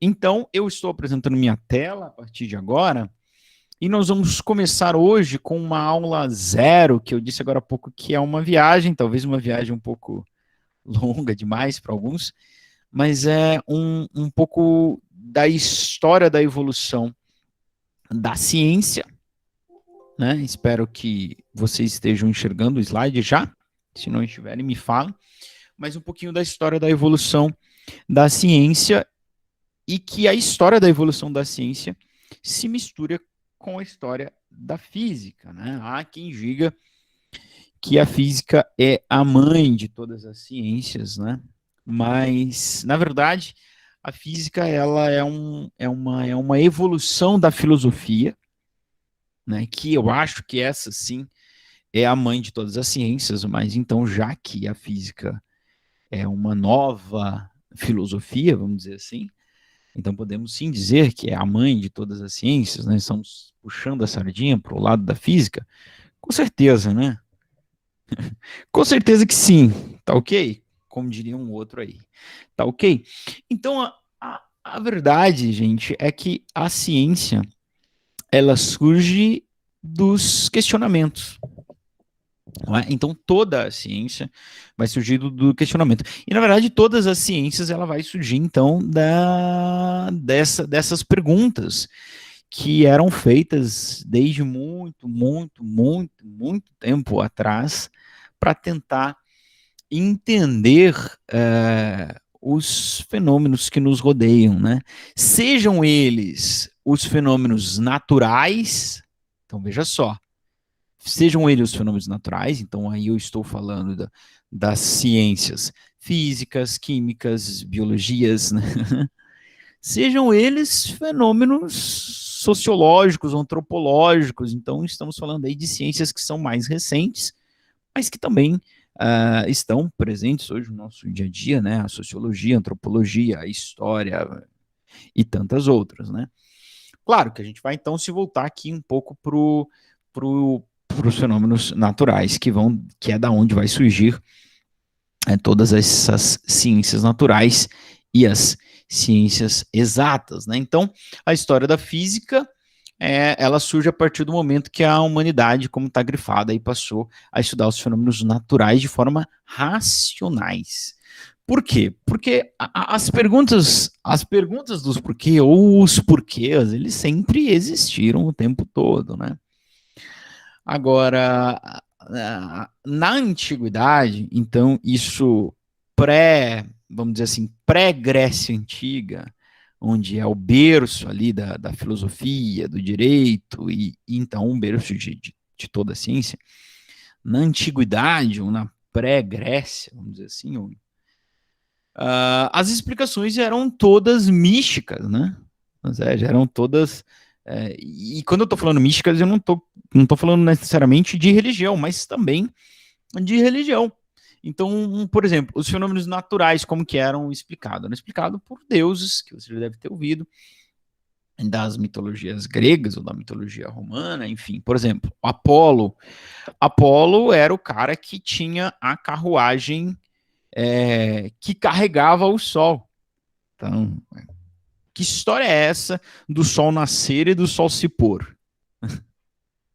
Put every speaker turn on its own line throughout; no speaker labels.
Então, eu estou apresentando minha tela a partir de agora, e nós vamos começar hoje com uma aula zero, que eu disse agora há pouco que é uma viagem, talvez uma viagem um pouco longa demais para alguns, mas é um pouco da história da evolução da ciência, né? Espero que vocês estejam enxergando o slide já, se não estiverem, me falem, mas um pouquinho da história da evolução da ciência e que a história da evolução da ciência se mistura com a história da física, né? Há quem diga que a física é a mãe de todas as ciências, né? Mas, na verdade, a física ela é uma evolução da filosofia, né? Que eu acho que essa sim é a mãe de todas as ciências, mas então, já que a física é uma nova filosofia, vamos dizer assim, então podemos sim dizer que é a mãe de todas as ciências, né? Estamos puxando a sardinha para o lado da física, com certeza, né? Com certeza que sim, tá ok? Como diria um outro aí, tá ok? Então a verdade, gente, é que a ciência ela surge dos questionamentos. Não é? Então toda a ciência vai surgir do questionamento. E na verdade todas as ciências ela vai surgir então dessas perguntas que eram feitas desde muito tempo atrás para tentar entender os fenômenos que nos rodeiam, né? Sejam eles os fenômenos naturais, então veja só, sejam eles os fenômenos naturais, então aí eu estou falando das ciências físicas, químicas, biologias, né? Sejam eles fenômenos sociológicos, antropológicos, então estamos falando aí de ciências que são mais recentes, mas que também estão presentes hoje no nosso dia a dia, né? A sociologia, a antropologia, a história e tantas outras, né? Claro que a gente vai então se voltar aqui um pouco para os fenômenos naturais, que é da onde vai surgir todas essas ciências naturais e as ciências exatas, né? Então, a história da física ela surge a partir do momento que a humanidade, como está grifada, aí passou a estudar os fenômenos naturais de forma racionais. Por quê? Porque as perguntas dos porquê ou os porquês, eles sempre existiram o tempo todo, né? Agora, na antiguidade, então, isso vamos dizer assim, pré-Grécia Antiga, onde é o berço ali da filosofia, do direito, e então um berço de toda a ciência, na antiguidade, ou na pré-Grécia, vamos dizer assim, as explicações eram todas místicas, né? Já eram todas. E quando eu estou falando místicas, eu não tô falando necessariamente de religião, mas também de religião. Então, por exemplo, os fenômenos naturais, como que eram explicados? Eram explicados por deuses, que você já deve ter ouvido, das mitologias gregas ou da mitologia romana, enfim. Por exemplo, Apolo. Apolo era o cara que tinha a carruagem que carregava o sol. Então, que história é essa do sol nascer e do sol se pôr?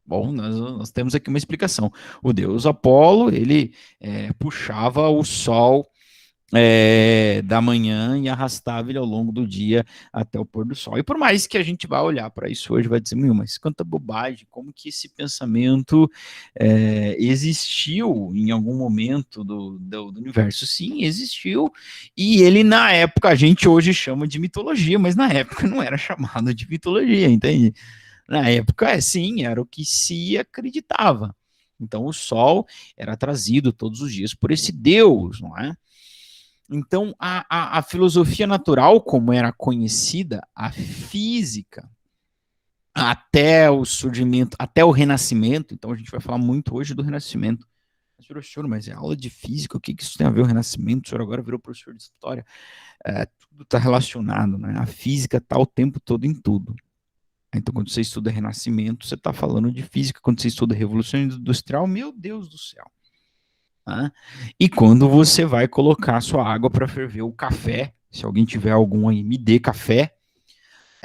Bom, nós temos aqui uma explicação. O deus Apolo, ele puxava o sol da manhã e arrastava ele ao longo do dia até o pôr do sol. E por mais que a gente vá olhar para isso hoje, vai dizer, meu, mas quanta bobagem, como que esse pensamento existiu em algum momento do universo? Sim, existiu, e ele na época, a gente hoje chama de mitologia, mas na época não era chamado de mitologia, entende? Na época, sim, era o que se acreditava. Então o sol era trazido todos os dias por esse Deus, não é? Então, a filosofia natural, como era conhecida, a física, até o surgimento, até o Renascimento, então a gente vai falar muito hoje do Renascimento. Mas, professor, mas é aula de física, o que isso tem a ver com o Renascimento? O senhor agora virou professor de história. Tudo está relacionado, né? A física está o tempo todo em tudo. Então, quando você estuda Renascimento, você está falando de física. Quando você estuda Revolução Industrial, meu Deus do céu. Tá? E quando você vai colocar sua água para ferver o café, se alguém tiver algum aí, me dê café,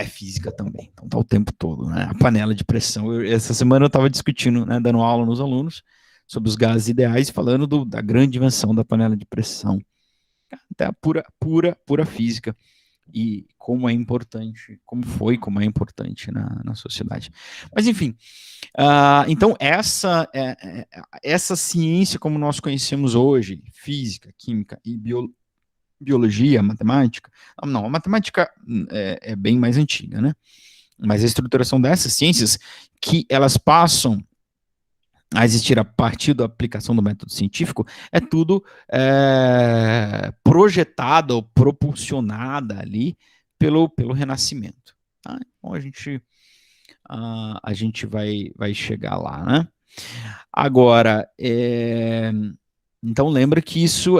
é física também. Então tá o tempo todo, né? A panela de pressão. Essa semana eu estava discutindo, né, dando aula nos alunos sobre os gases ideais, falando da grande invenção da panela de pressão. Até a pura física. E como é importante, como é importante na sociedade. Mas, enfim, então essa ciência como nós conhecemos hoje, física, química e biologia, matemática, não, a matemática é bem mais antiga, né? Mas a estruturação dessas ciências, que elas passam a existir a partir da aplicação do método científico, é tudo projetada ou propulsionada ali pelo Renascimento. Tá? Então a gente vai chegar lá, né? Agora, então lembra que isso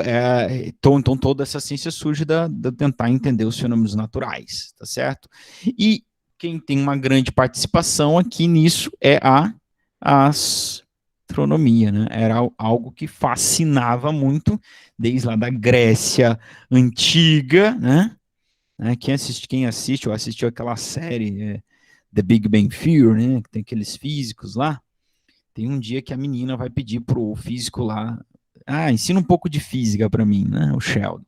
então toda essa ciência surge da tentar entender os fenômenos naturais, tá certo? E quem tem uma grande participação aqui nisso é a astronomia, né? Era algo que fascinava muito desde lá da Grécia antiga, né? Quem assiste ou assistiu aquela série The Big Bang Theory, né? Que tem aqueles físicos lá. Tem um dia que a menina vai pedir pro físico lá, ensina um pouco de física para mim, né? O Sheldon.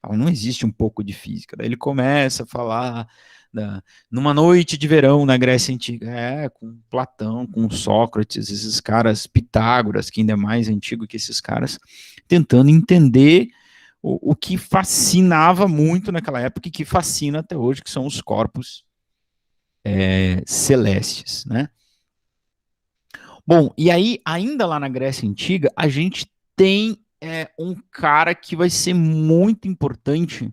Fala, não existe um pouco de física. Daí ele começa a falar numa noite de verão na Grécia Antiga, com Platão, com Sócrates, esses caras, Pitágoras, que ainda é mais antigo que esses caras, tentando entender o que fascinava muito naquela época e que fascina até hoje, que são os corpos celestes, né? Bom, e aí, ainda lá na Grécia Antiga, a gente tem um cara que vai ser muito importante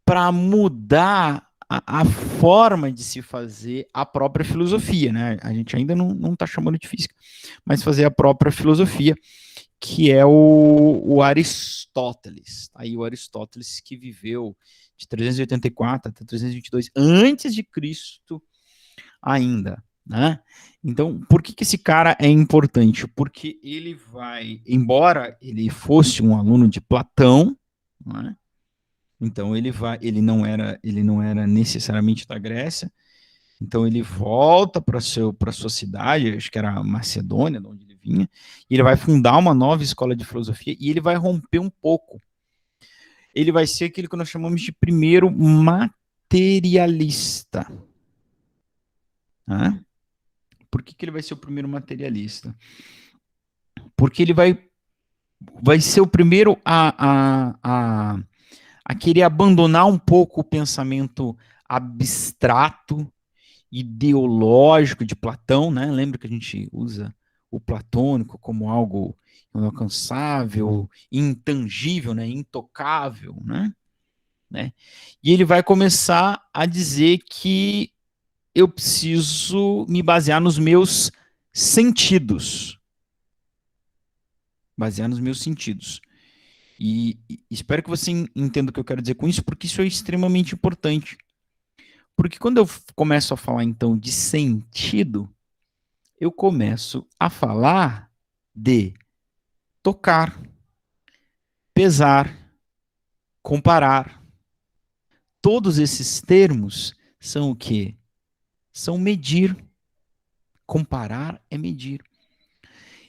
para mudar a forma de se fazer a própria filosofia, né? A gente ainda não está chamando de física, mas fazer a própria filosofia, que é o Aristóteles. Aí o Aristóteles que viveu de 384 até 322 antes de Cristo ainda, né? Então, por que esse cara é importante? Porque ele vai, embora ele fosse um aluno de Platão, né? Então ele não era necessariamente da Grécia. Então ele volta para sua cidade, acho que era a Macedônia, de onde ele vinha, e ele vai fundar uma nova escola de filosofia e ele vai romper um pouco. Ele vai ser aquilo que nós chamamos de primeiro materialista. Né? Por que ele vai ser o primeiro materialista? Porque ele vai ser o primeiro a querer abandonar um pouco o pensamento abstrato, ideológico de Platão, né? Lembra que a gente usa o platônico como algo inalcançável, intangível, né? Intocável, né? E ele vai começar a dizer que eu preciso me basear nos meus sentidos. Basear nos meus sentidos. E espero que você entenda o que eu quero dizer com isso, porque isso é extremamente importante. Porque quando eu começo a falar, então, de sentido, eu começo a falar de tocar, pesar, comparar. Todos esses termos são o quê? São medir. Comparar é medir.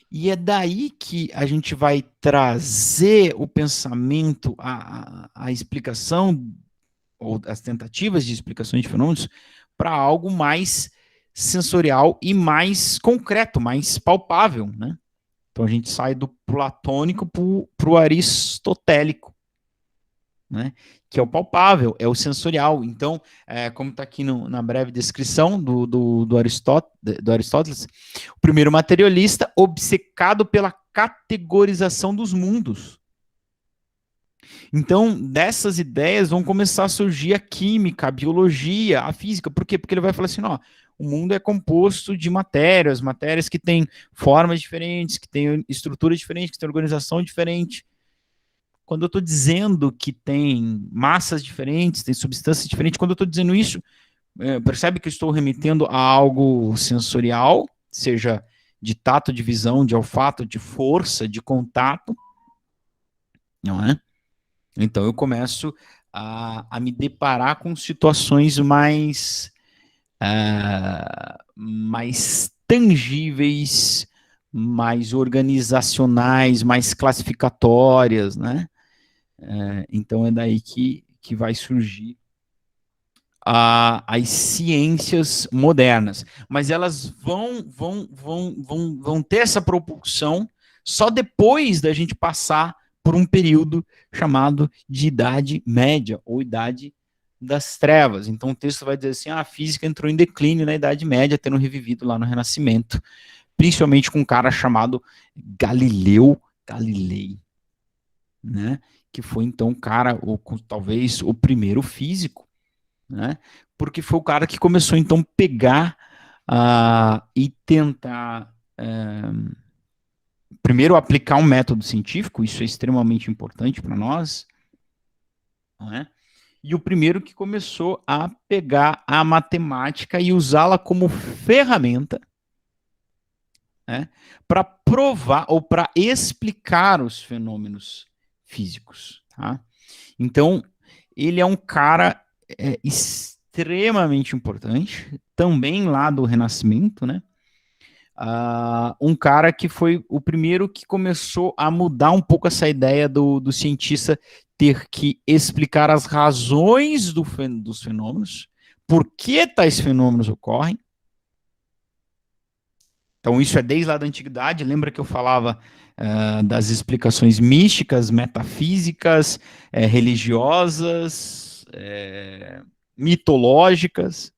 E é daí que a gente vai trazer o pensamento, a explicação, ou as tentativas de explicações de fenômenos, para algo mais sensorial e mais concreto, mais palpável, né? Então a gente sai do platônico para o aristotélico, né? Que é o palpável, é o sensorial. Então, como está aqui na breve descrição do Aristóteles, o primeiro materialista obcecado pela categorização dos mundos. Então, dessas ideias vão começar a surgir a química, a biologia, a física. Por quê? Porque ele vai falar assim, ó, o mundo é composto de matérias que têm formas diferentes, que têm estruturas diferentes, que têm organização diferente. Quando eu estou dizendo que tem massas diferentes, tem substâncias diferentes, quando eu estou dizendo isso, percebe que eu estou remetendo a algo sensorial, seja de tato, de visão, de olfato, de força, de contato, não é? Então eu começo a me deparar com situações mais tangíveis, mais organizacionais, mais classificatórias, né? Então é daí que vai surgir as ciências modernas, mas elas vão ter essa propulsão só depois da gente passar por um período chamado de Idade Média, ou Idade das Trevas. Então o texto vai dizer assim, a física entrou em declínio na Idade Média, tendo revivido lá no Renascimento, principalmente com um cara chamado Galileu Galilei, né? Que foi então talvez o primeiro físico, né? Porque foi o cara que começou então a pegar e tentar primeiro aplicar um método científico, isso é extremamente importante para nós, né? E o primeiro que começou a pegar a matemática e usá-la como ferramenta, né, para provar ou para explicar os fenômenos físicos. Tá? Então, ele é um cara extremamente importante, também lá do Renascimento, né? Um cara que foi o primeiro que começou a mudar um pouco essa ideia do cientista ter que explicar as razões dos fenômenos, por que tais fenômenos ocorrem. Então, isso é desde lá da antiguidade. Lembra que eu falava das explicações místicas, metafísicas, religiosas, mitológicas.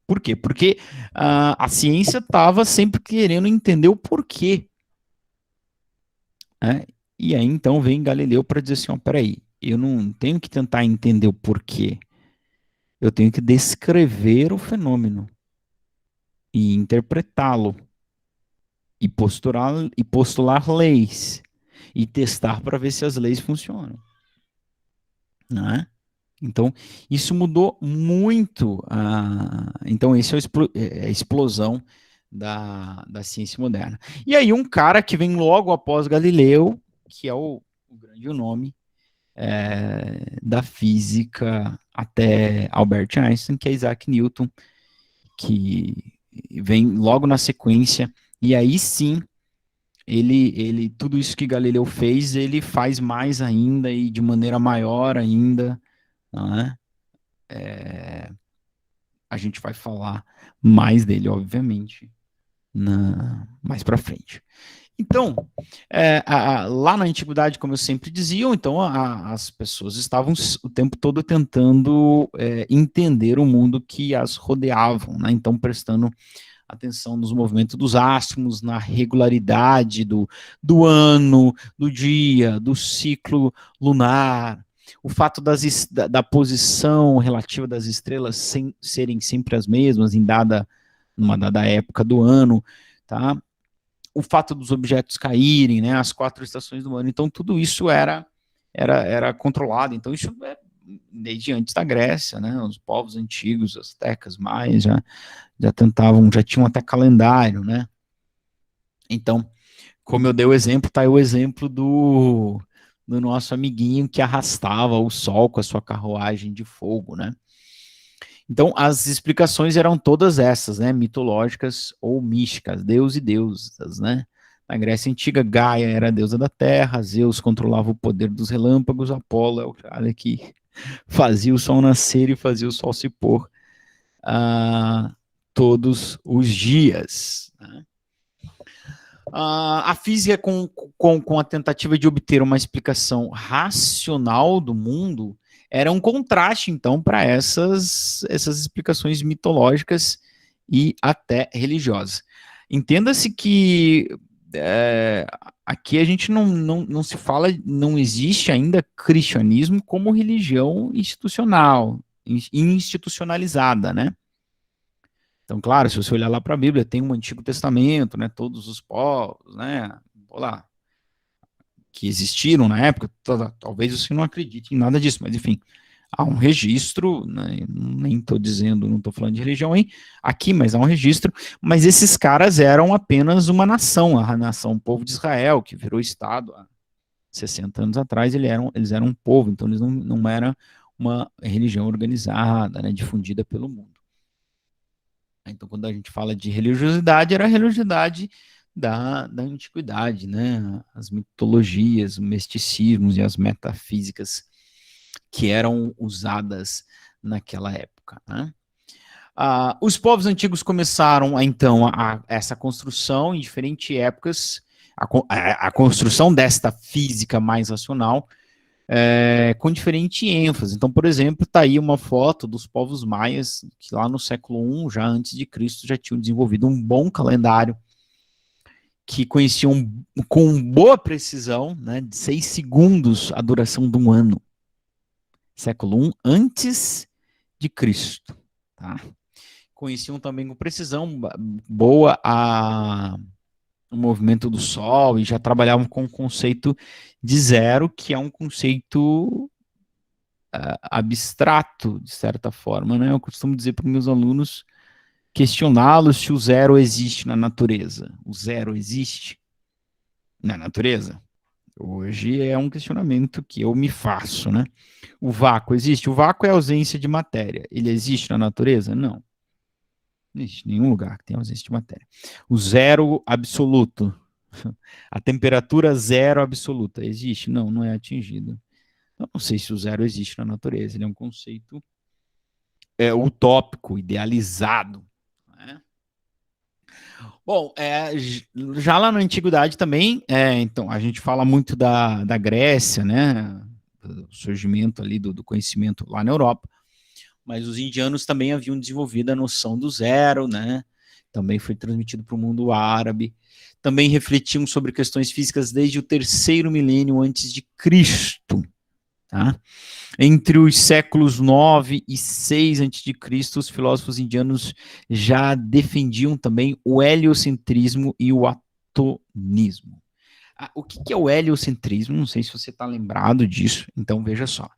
Por quê? Porque a ciência estava sempre querendo entender o porquê. Né? E aí, então, vem Galileu para dizer assim, peraí, eu não tenho que tentar entender o porquê. Eu tenho que descrever o fenômeno e interpretá-lo e postular leis e testar para ver se as leis funcionam. Né? Então, isso mudou muito. Então, esse é a explosão da ciência moderna. E aí, um cara que vem logo após Galileu, que é o grande nome da física até Albert Einstein, que é Isaac Newton, que vem logo na sequência, e aí sim, tudo isso que Galileu fez, ele faz mais ainda e de maneira maior ainda, né? A gente vai falar mais dele, obviamente, mais para frente. Então, lá na antiguidade, como eu sempre dizia, então as pessoas estavam o tempo todo tentando entender o mundo que as rodeavam, né? Então prestando atenção nos movimentos dos astros, na regularidade do ano, do dia, do ciclo lunar, o fato da posição relativa das estrelas serem sempre as mesmas numa dada época do ano, tá? O fato dos objetos caírem, né, as 4 estações do ano. Então, tudo isso era controlado. Então, isso desde antes da Grécia, né, os povos antigos, astecas, maias, já tentavam, já tinham até calendário, né. Então, como eu dei o exemplo, tá aí o exemplo do nosso amiguinho que arrastava o sol com a sua carruagem de fogo, né. Então, as explicações eram todas essas, né, mitológicas ou místicas, deus e deusas, né. Na Grécia Antiga, Gaia era a deusa da terra, Zeus controlava o poder dos relâmpagos, Apolo é o cara que fazia o sol nascer e fazia o sol se pôr todos os dias. Né? A física, com a tentativa de obter uma explicação racional do mundo, era um contraste, então, para essas explicações mitológicas e até religiosas. Entenda-se que aqui a gente não se fala, não existe ainda cristianismo como religião institucionalizada, né? Então, claro, se você olhar lá para a Bíblia, tem um Antigo Testamento, né? Todos os povos, né? Olá, que existiram na época, talvez você não acredite em nada disso, mas enfim, há um registro, né, nem estou dizendo, não estou falando de religião aqui, mas há um registro, mas esses caras eram apenas uma nação, a nação, o povo de Israel, que virou Estado há 60 anos atrás, eles eram um povo, então eles não eram uma religião organizada, né, difundida pelo mundo. Então, quando a gente fala de religiosidade, era a religiosidade da antiguidade, né? As mitologias, os misticismos e as metafísicas que eram usadas naquela época, né? Os povos antigos começaram, então, essa construção em diferentes épocas, a construção desta física mais racional, com diferente ênfase. Então, por exemplo, está aí uma foto dos povos maias, que lá no século I, já antes de Cristo, já tinham desenvolvido um bom calendário, que conheciam com boa precisão, né, de 6 segundos a duração de um ano. Século I antes de Cristo. Tá? Conheciam também com precisão boa o movimento do Sol e já trabalhavam com o conceito de zero, que é um conceito abstrato, de certa forma, né? Eu costumo dizer para os meus alunos, questioná-los se o zero existe na natureza. O zero existe na natureza? Hoje é um questionamento que eu me faço, né? O vácuo existe? O vácuo é a ausência de matéria. Ele existe na natureza? Não. Não existe nenhum lugar que tenha ausência de matéria. O zero absoluto. A temperatura zero absoluta existe? Não, não é atingida. Eu não sei se o zero existe na natureza. Ele é um conceito utópico, idealizado. Né? Bom, já lá na antiguidade também, então, a gente fala muito da Grécia, né? Do surgimento ali do conhecimento lá na Europa, mas os indianos também haviam desenvolvido a noção do zero, né? Também foi transmitido para o mundo árabe. Também refletiam sobre questões físicas desde o 3º milênio antes de Cristo. Tá? Entre os séculos 9 e 6 a.C., os filósofos indianos já defendiam também o heliocentrismo e o atomismo. O que é o heliocentrismo? Não sei se você está lembrado disso, então veja só.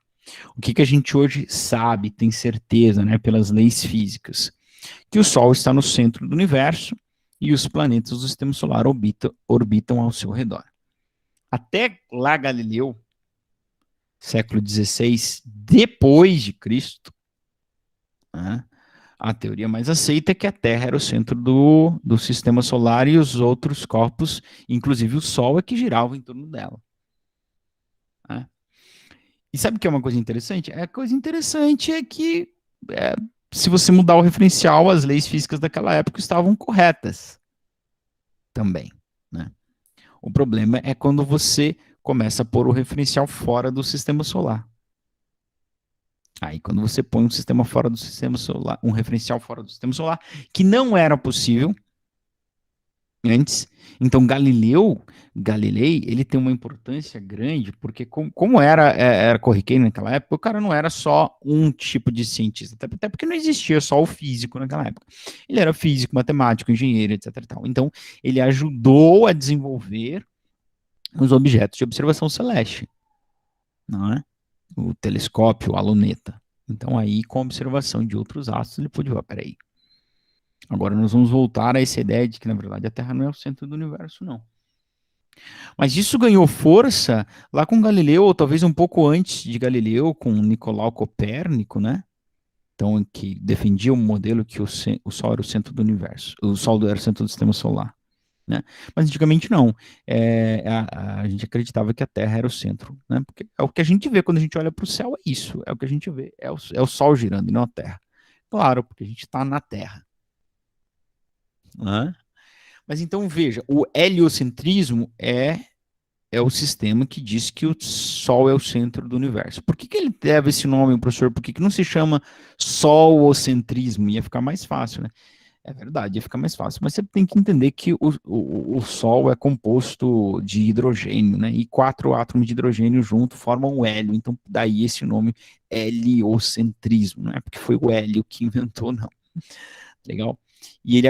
O que a gente hoje sabe, tem certeza, né, pelas leis físicas? Que o Sol está no centro do universo e os planetas do sistema solar orbitam ao seu redor. Até lá Galileu, século XVI, depois de Cristo, né, a teoria mais aceita é que a Terra era o centro do sistema solar e os outros corpos, inclusive o Sol, é que giravam em torno dela. Né? E sabe o que é uma coisa interessante? A coisa interessante é que se você mudar o referencial, as leis físicas daquela época estavam corretas também. Né? O problema é quando você começa a pôr o referencial fora do sistema solar. Aí, quando você põe um sistema fora do sistema solar, um referencial fora do sistema solar, que não era possível antes. Então, Galilei, ele tem uma importância grande, porque como era corriqueiro naquela época, o cara não era só um tipo de cientista, até porque não existia só o físico naquela época. Ele era físico, matemático, engenheiro, etc. E tal. Então, ele ajudou a desenvolver os objetos de observação celeste, não é? O telescópio, a luneta. Então, aí, com a observação de outros astros, ele pôde ver, peraí, agora nós vamos voltar a essa ideia de que, na verdade, a Terra não é o centro do universo, não. Mas isso ganhou força lá com Galileu, ou talvez um pouco antes de Galileu, com Nicolau Copérnico, né? Então, que defendia o modelo que o Sol era o centro do universo, o Sol era o centro do sistema solar. Né? Mas antigamente não. A gente acreditava que a Terra era o centro. Né? Porque é o que a gente vê quando a gente olha para o céu, é isso. É o que a gente vê. É o Sol girando e não a Terra. Claro, porque a gente está na Terra. Né? Mas então veja, o heliocentrismo é o sistema que diz que o Sol é o centro do universo. Por que ele leva esse nome, professor? Por que não se chama solocentrismo? Ia ficar mais fácil, né? É verdade, ia ficar mais fácil. Mas você tem que entender que o Sol é composto de hidrogênio, né? E 4 átomos de hidrogênio junto formam o hélio. Então, daí esse nome heliocentrismo, não é porque foi o hélio que inventou, não. Legal? E ele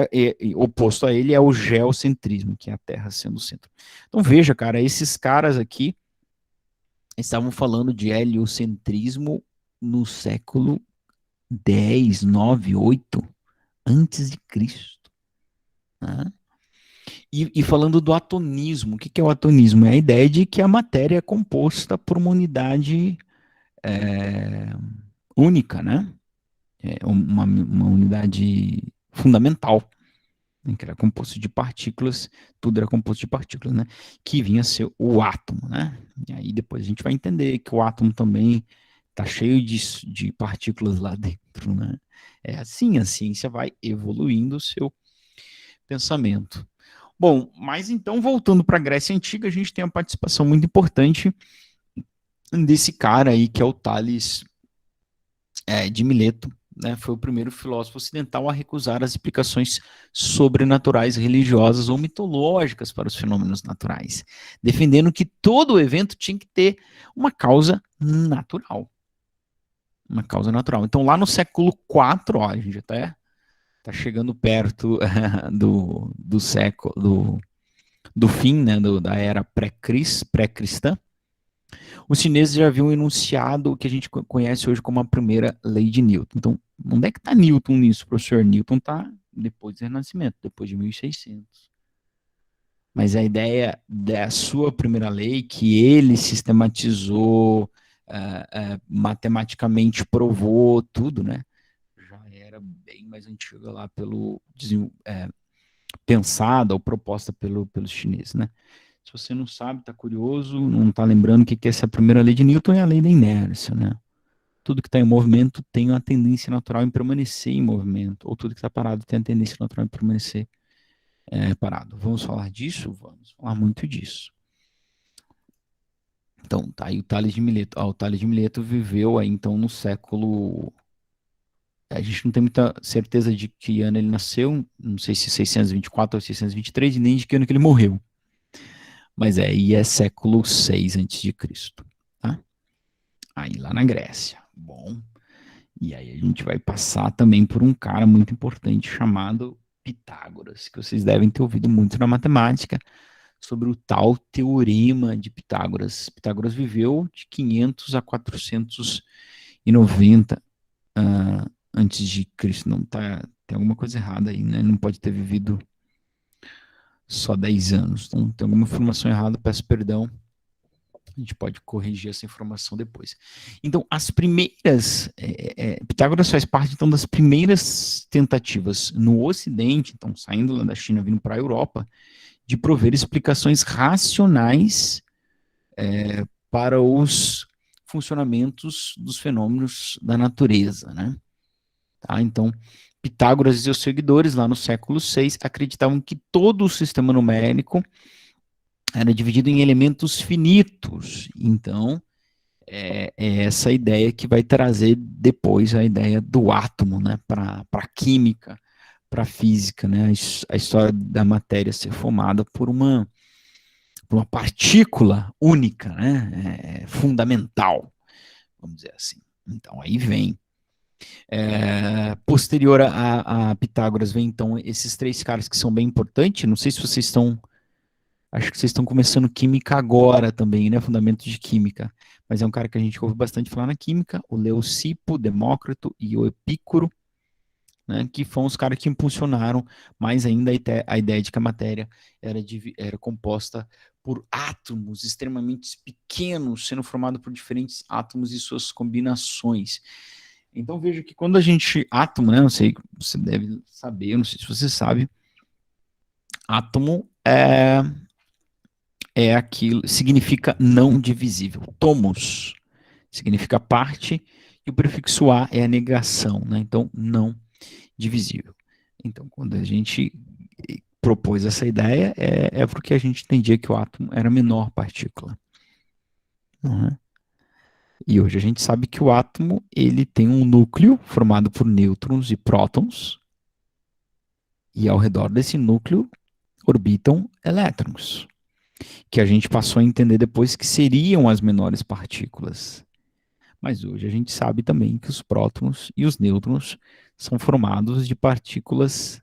oposto a ele é o geocentrismo, que é a Terra sendo o centro. Então veja, cara, esses caras aqui estavam falando de heliocentrismo no século 10, 9, 8 antes de Cristo. Né? E falando do atonismo, o que que é o atonismo? É a ideia de que a matéria é composta por uma unidade é, única, né? É uma unidade fundamental, né? Que era composto de partículas, tudo era composto de partículas, né? Que vinha a ser o átomo, né? E aí depois a gente vai entender que o átomo também está cheio de partículas lá dentro, né? É assim, a ciência vai evoluindo o seu pensamento. Bom, mas então, voltando para a Grécia Antiga, a gente tem uma participação muito importante desse cara aí, que é o Tales de Mileto, né? Foi o primeiro filósofo ocidental a recusar as explicações sobrenaturais, religiosas ou mitológicas para os fenômenos naturais, defendendo que todo o evento tinha que ter uma causa natural. Uma causa natural. Então, lá no século IV, ó, a gente até está chegando perto do século, do fim, né, da era pré-cristã, os chineses já haviam enunciado o que a gente conhece hoje como a primeira lei de Newton. Então, onde é que está Newton nisso, professor? Newton está depois do Renascimento, depois de 1600. Mas a ideia da sua primeira lei, que ele sistematizou, matematicamente provou tudo, né? Já era bem mais antiga lá pensada ou proposta pelos chineses, né? Se você não sabe, está curioso, não está lembrando o que é essa primeira lei de Newton, é a lei da inércia, né? Tudo que está em movimento tem uma tendência natural em permanecer em movimento, ou tudo que está parado tem a tendência natural em permanecer parado. Vamos falar disso? Vamos falar muito disso. Então, tá aí o Tales de Mileto. O Tales de Mileto viveu aí, então, no século... A gente não tem muita certeza de que ano ele nasceu, não sei se 624 ou 623, e nem de que ano que ele morreu. Mas aí é século 6 antes de Cristo, tá? Aí lá na Grécia. Bom, e aí a gente vai passar também por um cara muito importante chamado Pitágoras, que vocês devem ter ouvido muito na matemática, sobre o tal teorema de Pitágoras. Pitágoras viveu de 500 a 490 antes de Cristo. Não tá, tem alguma coisa errada aí, né? Não pode ter vivido só 10 anos. Então, tem alguma informação errada, peço perdão. A gente pode corrigir essa informação depois. Então, as primeiras. Pitágoras faz parte, então, das primeiras tentativas no Ocidente, então, saindo lá da China, vindo para a Europa, de prover explicações racionais para os funcionamentos dos fenômenos da natureza, né? Tá? Então, Pitágoras e seus seguidores, lá no século VI, acreditavam que todo o sistema numérico era dividido em elementos finitos. Então, é essa ideia que vai trazer depois a ideia do átomo, né, para a química, para a física, né, a história da matéria ser formada por uma partícula única, né, fundamental, vamos dizer assim. Então, aí vem. Posterior a Pitágoras, vem então esses três caras que são bem importantes. Não sei se vocês estão. Acho que vocês estão começando química agora também, né? Fundamentos de química. Mas é um cara que a gente ouve bastante falar na química, o Leucipo, Demócrito e o Epícoro, né? Que foram os caras que impulsionaram mais ainda a ideia de que a matéria era composta por átomos extremamente pequenos, sendo formado por diferentes átomos e suas combinações. Então veja que quando a gente. Átomo, né? Não sei, você deve saber, eu não sei se você sabe. Átomo é aquilo, significa não divisível. Tomos significa parte, e o prefixo a é a negação, né? Então, não divisível. Então, quando a gente propôs essa ideia, é porque a gente entendia que o átomo era a menor partícula. Uhum. E hoje a gente sabe que o átomo ele tem um núcleo formado por nêutrons e prótons, e ao redor desse núcleo orbitam elétrons, que a gente passou a entender depois que seriam as menores partículas. Mas hoje a gente sabe também que os prótons e os nêutrons são formados de partículas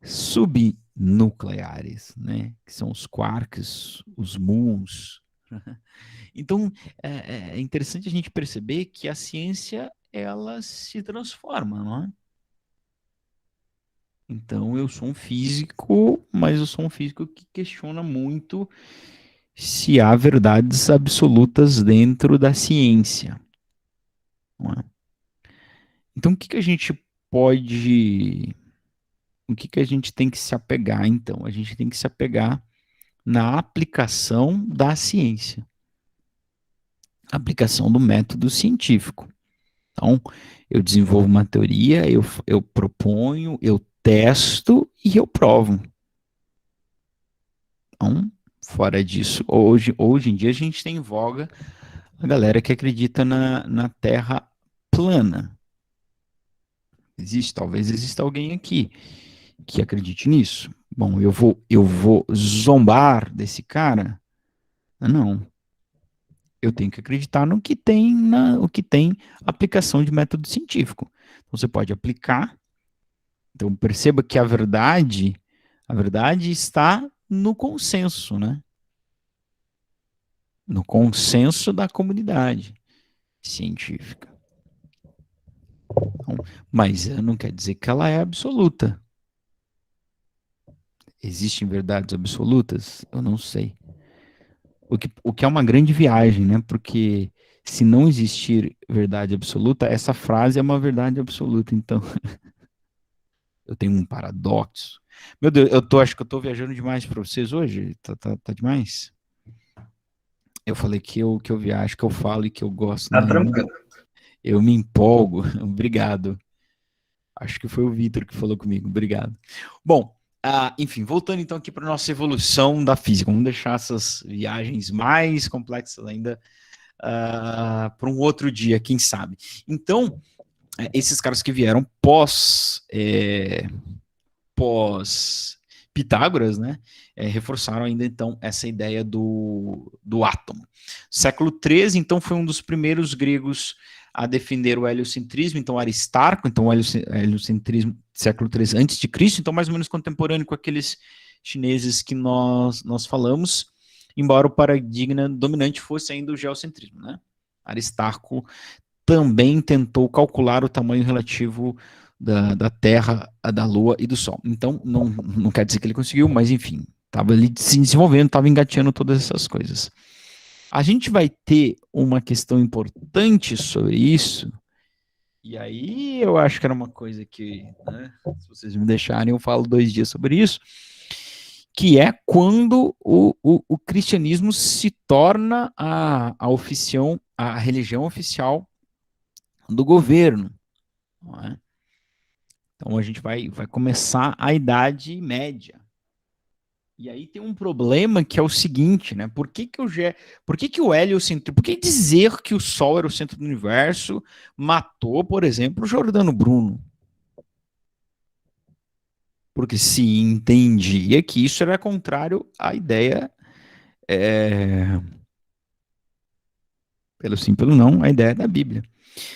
subnucleares, né? Que são os quarks, os muons. Então é interessante a gente perceber que a ciência ela se transforma, não é? Então, eu sou um físico, mas eu sou um físico que questiona muito se há verdades absolutas dentro da ciência. Não é? Então, o que a gente pode. O que a gente tem que se apegar, então? A gente tem que se apegar na aplicação da ciência, aplicação do método científico. Então, eu desenvolvo uma teoria, eu proponho, eu testo e eu provo. Então, fora disso, hoje em dia a gente tem em voga a galera que acredita na Terra plana. Talvez exista alguém aqui que acredite nisso. Bom, eu vou zombar desse cara? Não. Eu tenho que acreditar no que tem o que tem aplicação de método científico. Então, você pode aplicar. Então perceba que a verdade está no consenso, né? No consenso da comunidade científica. Então, mas não quer dizer que ela é absoluta. Existem verdades absolutas? Eu não sei. O que é uma grande viagem, né? Porque se não existir verdade absoluta, essa frase é uma verdade absoluta. Então, eu tenho um paradoxo. Meu Deus, acho que eu tô viajando demais para vocês hoje. Tá demais? Eu falei que eu viajo, que eu falo e que eu gosto,
Tá
né?
tranquilo.
Eu me empolgo. Obrigado. Acho que foi o Vitor que falou comigo. Obrigado. Bom, enfim, voltando então aqui para nossa evolução da física. Vamos deixar essas viagens mais complexas ainda para um outro dia, quem sabe. Então, esses caras que vieram pós Pitágoras, né, reforçaram ainda então essa ideia do átomo. Século XIII, então, foi um dos primeiros gregos a defender o heliocentrismo, então Aristarco, então o heliocentrismo século III antes de Cristo, então mais ou menos contemporâneo com aqueles chineses que nós falamos, embora o paradigma dominante fosse ainda o geocentrismo, né? Aristarco também tentou calcular o tamanho relativo da Terra, da Lua e do Sol. Então, não quer dizer que ele conseguiu, mas enfim, estava ali se desenvolvendo, estava engateando todas essas coisas. A gente vai ter uma questão importante sobre isso, e aí eu acho que era uma coisa que, né, se vocês me deixarem, eu falo 2 dias sobre isso, que é quando o cristianismo se torna a religião oficial do governo. Não é? Então a gente vai começar a Idade Média. E aí tem um problema que é o seguinte, né? Por que o heliocentrismo, por que dizer que o Sol era o centro do universo matou, por exemplo, o Giordano Bruno? Porque se entendia que isso era contrário à ideia, é, pelo sim, pelo não, a ideia da Bíblia.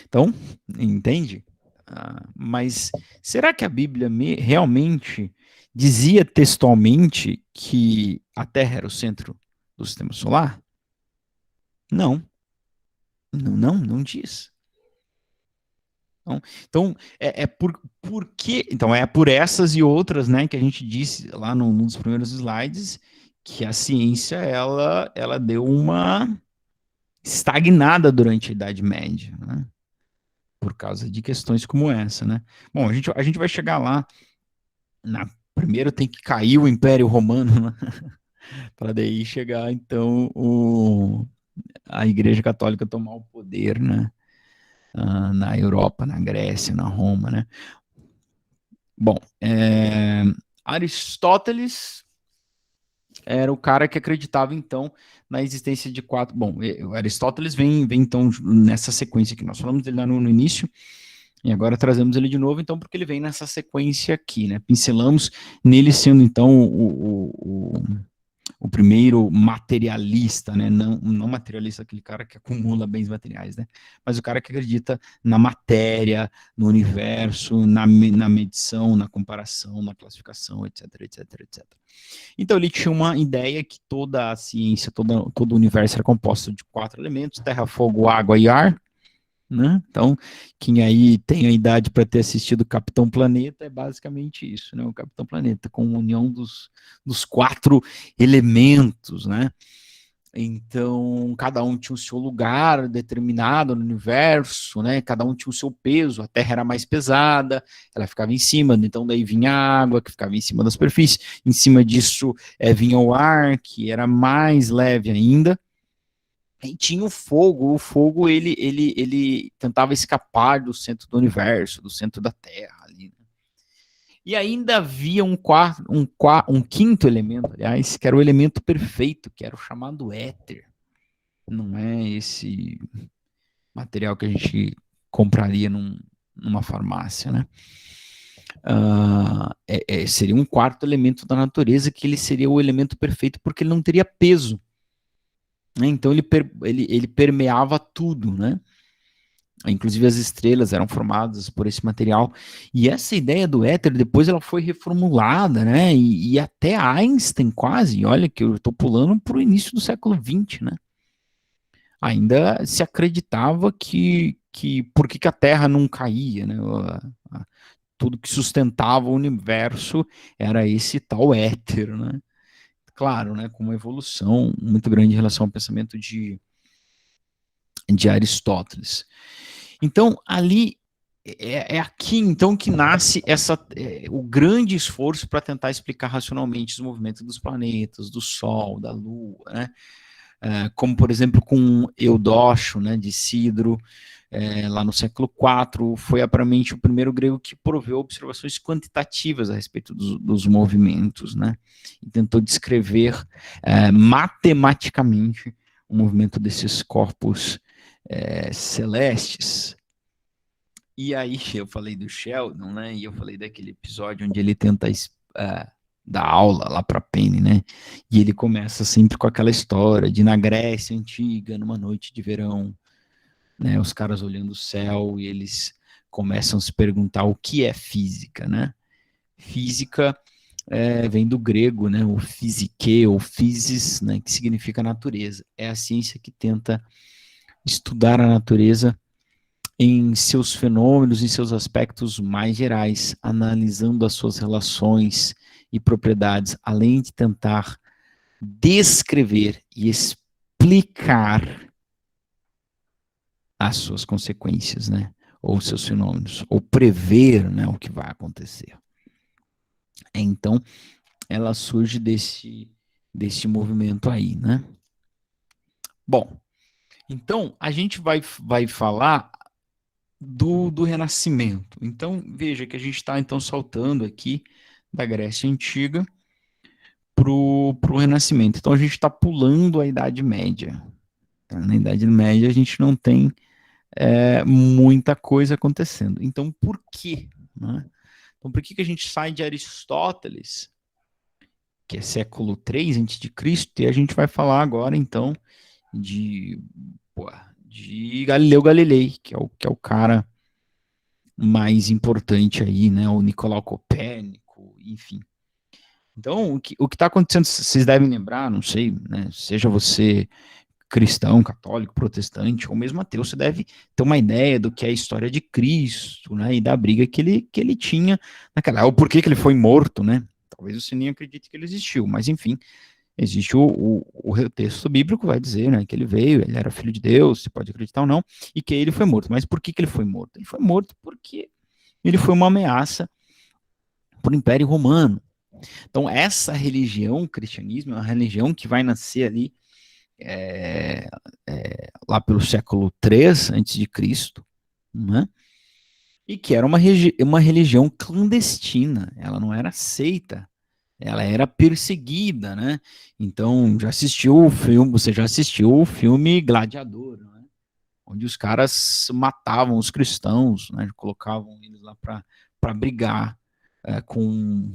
Então, entende? Mas será que a Bíblia realmente dizia textualmente que a Terra era o centro do sistema solar? Não, não diz. Então então é por essas e outras, né, que a gente disse lá num dos primeiros slides que a ciência ela deu uma estagnada durante a Idade Média, né? Por causa de questões como essa, né? Bom, a gente vai chegar lá. Primeiro tem que cair o Império Romano, né? Para daí chegar, então, a Igreja Católica tomar o poder, né? Na Europa, na Grécia, na Roma, né? Bom, Aristóteles era o cara que acreditava, então, na existência de quatro. Bom, Aristóteles vem então nessa sequência que nós falamos dele lá no início, e agora trazemos ele de novo, então, porque ele vem nessa sequência aqui, né? Pincelamos nele sendo, então, o primeiro materialista, né? Não materialista, aquele cara que acumula bens materiais, né? Mas o cara que acredita na matéria, no universo, na medição, na comparação, na classificação, etc, etc, etc. Então ele tinha uma ideia que toda a ciência, todo o universo era composto de 4 elementos: terra, fogo, água e ar. né? Então, quem aí tem a idade para ter assistido Capitão Planeta é basicamente isso, né? O Capitão Planeta, com a união dos quatro elementos, né? Então, cada um tinha o seu lugar determinado no universo, né? Cada um tinha o seu peso. A Terra era mais pesada, ela ficava em cima, então daí vinha a água, que ficava em cima da superfície. Em cima disso vinha o ar, que era mais leve ainda. E tinha o fogo ele tentava escapar do centro do universo, do centro da Terra ali. E ainda havia um quinto elemento, aliás, que era o elemento perfeito, que era o chamado éter. Não é esse material que a gente compraria numa farmácia, né? Seria um quarto elemento da natureza, que ele seria o elemento perfeito porque ele não teria peso, né? Então ele permeava tudo, né? Inclusive as estrelas eram formadas por esse material. E essa ideia do éter, depois ela foi reformulada, né? E até Einstein quase, olha que eu estou pulando para o início do século XX, né? Ainda se acreditava que por que a Terra não caía, né? Tudo que sustentava o universo era esse tal éter, né? Claro, né? Com uma evolução muito grande em relação ao pensamento de Aristóteles. Então, ali aqui então que nasce o grande esforço para tentar explicar racionalmente os movimentos dos planetas, do Sol, da Lua, né? Como por exemplo com Eudócio, né, de Sidro, lá no século IV, foi aparentemente o primeiro grego que proveu observações quantitativas a respeito dos movimentos, né? E tentou descrever matematicamente o movimento desses corpos celestes. E aí eu falei do Sheldon, né? E eu falei daquele episódio onde ele tenta dar aula lá para Penny, né? E ele começa sempre com aquela história de na Grécia Antiga, numa noite de verão, né? Os caras olhando o céu e eles começam a se perguntar o que é física, né? Física vem do grego, né? O physique, ou physis, né? Que significa natureza. É a ciência que tenta estudar a natureza em seus fenômenos, em seus aspectos mais gerais, analisando as suas relações e propriedades, além de tentar descrever e explicar as suas consequências, né? Ou seus fenômenos, ou prever, né, o que vai acontecer. Então, ela surge desse movimento aí, né? Bom, então a gente vai falar do Renascimento. Então, veja que a gente está então saltando aqui da Grécia Antiga para o Renascimento. Então, a gente está pulando a Idade Média. Tá? Na Idade Média, a gente não tem muita coisa acontecendo. Então, por quê? Né? Então, por que a gente sai de Aristóteles, que é século III a.C., e a gente vai falar agora, então, de, de Galileu Galilei, que é o cara mais importante aí, né? O Nicolau Copérnico, enfim. Então, o que está acontecendo, vocês devem lembrar, não sei, né? Seja você cristão, católico, protestante, ou mesmo ateu, você deve ter uma ideia do que é a história de Cristo, né? E da briga que ele tinha naquela, ou por que ele foi morto, né? Talvez você nem acredite que ele existiu, mas enfim, existe o texto bíblico vai dizer, né, que ele veio, ele era filho de Deus, você pode acreditar ou não, e que ele foi morto. Mas por que ele foi morto? Ele foi morto porque ele foi uma ameaça para o Império Romano. Então, essa religião, o cristianismo, é uma religião que vai nascer ali lá pelo século III a.C., né? E que era uma religião clandestina, ela não era aceita, ela era perseguida, né? Então, você já assistiu o filme Gladiador, né? Onde os caras matavam os cristãos, né? Colocavam eles lá para brigar com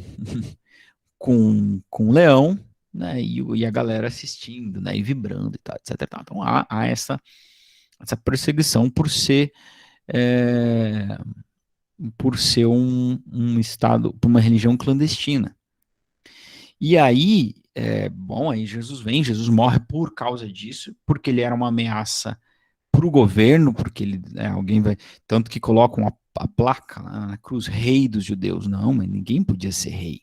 com o leão, né, e a galera assistindo, né, e vibrando e tal, etc. Então há essa perseguição é, por ser um estado, por uma religião clandestina. E aí, bom, aí Jesus morre por causa disso, porque ele era uma ameaça para o governo, porque alguém vai, tanto que colocam a placa lá na cruz, rei dos judeus. Não, mas ninguém podia ser rei,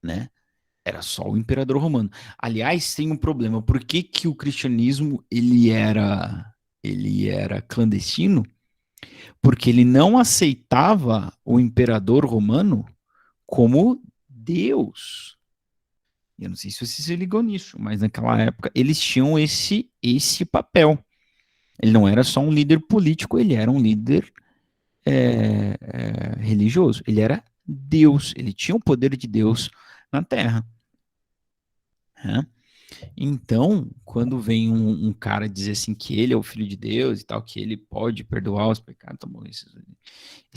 né? Era só o imperador romano. Aliás, tem um problema. Por que que o cristianismo ele era clandestino? Porque ele não aceitava o imperador romano como Deus. Eu não sei se você se ligou nisso, mas naquela época eles tinham esse papel. Ele não era só um líder político, ele era um líder religioso. Ele era Deus, ele tinha o poder de Deus na Terra. Né? Então, quando vem um cara dizer assim que ele é o filho de Deus e tal, que ele pode perdoar os pecados, tá bom, esse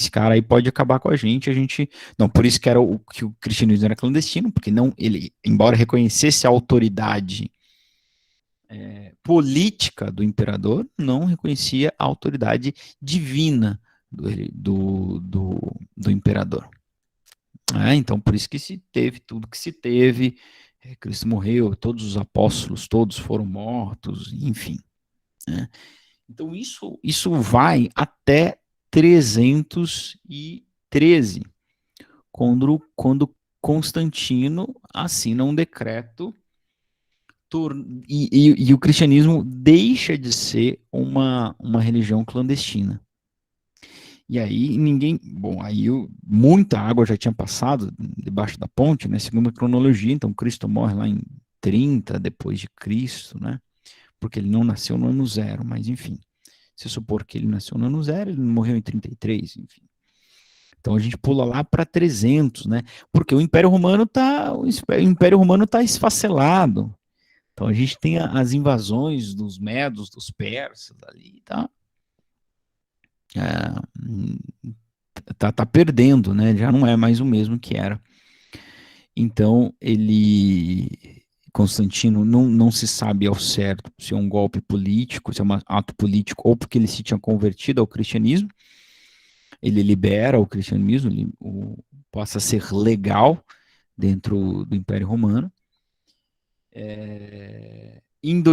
cara aí pode acabar com a gente, não, por isso que era que o cristianismo era clandestino, porque não, ele, embora reconhecesse a autoridade política do imperador, não reconhecia a autoridade divina do imperador. Então, por isso que se teve tudo que se teve, Cristo morreu, todos os apóstolos, todos foram mortos, enfim. Né? Então, isso vai até 313, quando Constantino assina um decreto e o cristianismo deixa de ser uma religião clandestina. E aí ninguém. Bom, aí muita água já tinha passado debaixo da ponte, né? Segundo a cronologia, então Cristo morre lá em 30 depois de Cristo, né? Porque ele não nasceu no ano zero, mas enfim. Se supor que ele nasceu no ano zero, ele morreu em 33, enfim. Então a gente pula lá para 300, né? Porque o Império Romano tá esfacelado. Então a gente tem as invasões dos medos, dos persas ali, tá? Tá perdendo, né? Já não é mais o mesmo que era. Então Constantino não se sabe ao certo se é um golpe político, se é um ato político, ou porque ele se tinha convertido ao cristianismo. Ele libera o cristianismo, passa a ser legal dentro do Império Romano. Em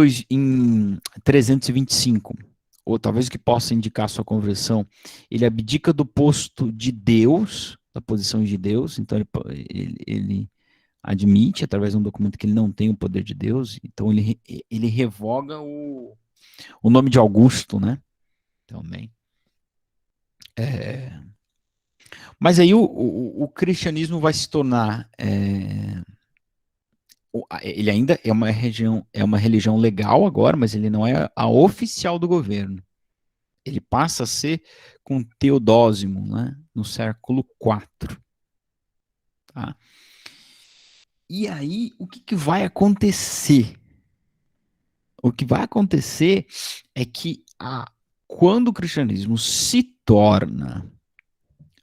325, ou talvez o que possa indicar sua conversão, ele abdica do posto de Deus, da posição de Deus, então ele admite, através de um documento, que ele não tem o poder de Deus, então ele revoga o nome de Augusto, né? Também. Mas aí o cristianismo vai se tornar ele ainda é uma religião legal agora, mas ele não é a oficial do governo. Ele passa a ser com Teodósimo, né, no século IV. Tá? E aí, o que vai acontecer? O que vai acontecer é que quando o cristianismo se torna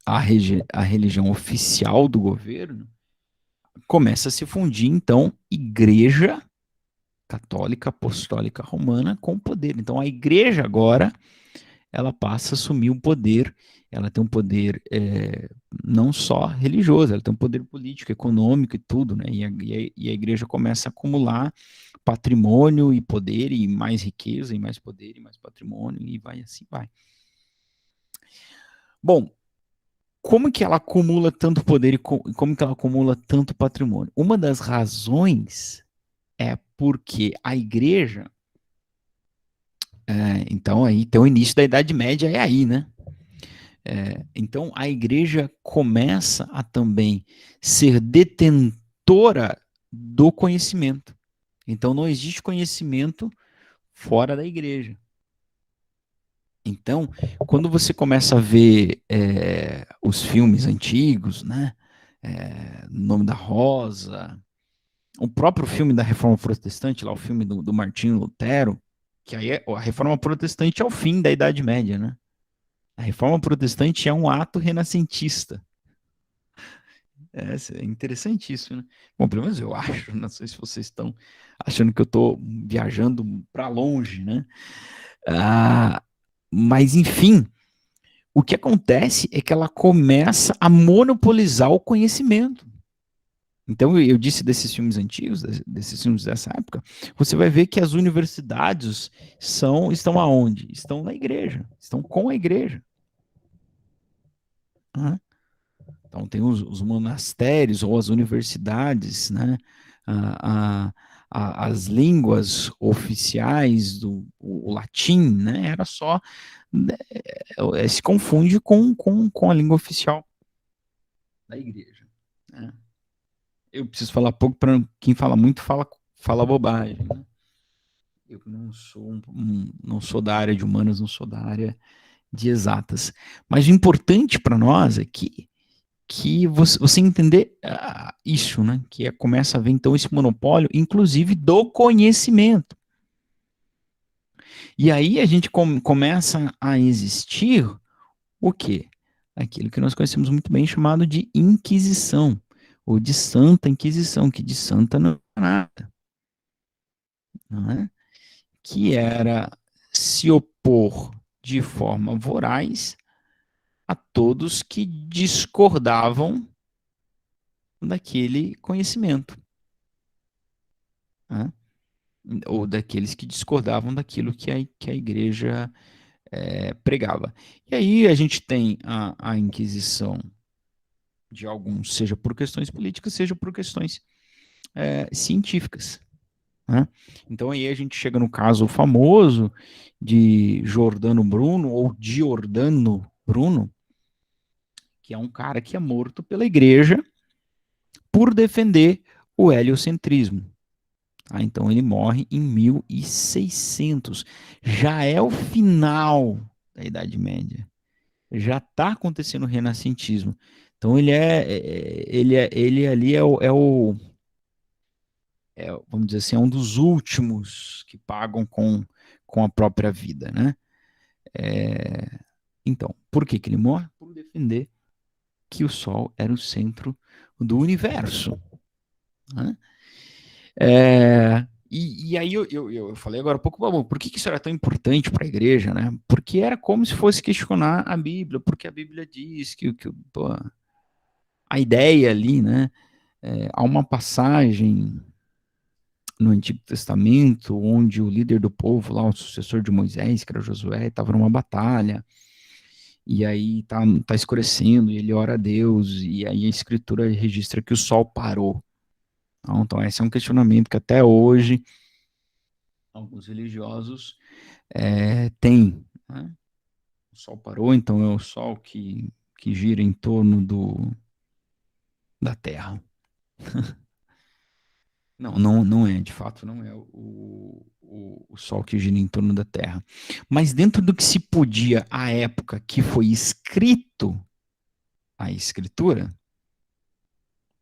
a religião oficial do governo, começa a se fundir, então, igreja católica apostólica romana com poder. Então a igreja agora ela passa a assumir um poder, ela tem um poder não só religioso, ela tem um poder político, econômico e tudo, né? E a igreja começa a acumular patrimônio e poder e mais riqueza e mais poder e mais patrimônio e vai assim vai. Bom, como que ela acumula tanto poder e como que ela acumula tanto patrimônio? Uma das razões é porque a igreja, então aí tem o início da Idade Média, é aí, né? Então a igreja começa a também ser detentora do conhecimento. Então não existe conhecimento fora da igreja. Então, quando você começa a ver os filmes antigos, né? Nome da Rosa, o próprio filme da Reforma Protestante, lá o filme do Martinho Lutero, que aí a Reforma Protestante é o fim da Idade Média, né? A Reforma Protestante é um ato renascentista. É interessante isso, né? Bom, pelo menos eu acho, não sei se vocês estão achando que eu estou viajando para longe, né? Mas, enfim, o que acontece é que ela começa a monopolizar o conhecimento. Então, eu disse desses filmes antigos, desses filmes dessa época, você vai ver que as universidades estão aonde? Estão na igreja, estão com a igreja. Né? Então, tem os monastérios ou as universidades, né? As línguas oficiais o latim, né? Era só se confunde com a língua oficial da igreja. Né? Eu preciso falar pouco para quem fala muito fala bobagem. Né? Eu não sou da área de humanas, não sou da área de exatas. Mas o importante para nós é que você entender isso, né? Que começa a haver então esse monopólio, inclusive do conhecimento. E aí a gente começa a existir o quê? Aquilo que nós conhecemos muito bem chamado de Inquisição, ou de Santa Inquisição, que de santa não é nada. Não é? Que era se opor de forma voraz a todos que discordavam daquele conhecimento. Né? Ou daqueles que discordavam daquilo que a igreja pregava. E aí a gente tem a Inquisição de alguns, seja por questões políticas, seja por questões científicas. Né? Então aí a gente chega no caso famoso de Giordano Bruno, ou Giordano Bruno, que é um cara que é morto pela igreja por defender o heliocentrismo. Então ele morre em 1600. Já é o final da Idade Média. Já está acontecendo o renascentismo. Então ele ali vamos dizer assim, é um dos últimos que pagam com a própria vida, né? Então, por que ele morre? Por defender que o Sol era o centro do universo. Né? E aí eu falei agora há pouco, por que isso era tão importante para a igreja, né? Porque era como se fosse questionar a Bíblia, porque a Bíblia diz que a ideia ali, né? Há uma passagem no Antigo Testamento onde o líder do povo, lá o sucessor de Moisés, que era Josué, estava numa batalha, e aí tá escurecendo, e ele ora a Deus, e aí a escritura registra que o sol parou. Então esse é um questionamento que até hoje alguns religiosos têm. Né? O sol parou, então é o sol que gira em torno da Terra. Não é, de fato, não é o Sol que gira em torno da Terra. Mas dentro do que se podia à época que foi escrito a Escritura,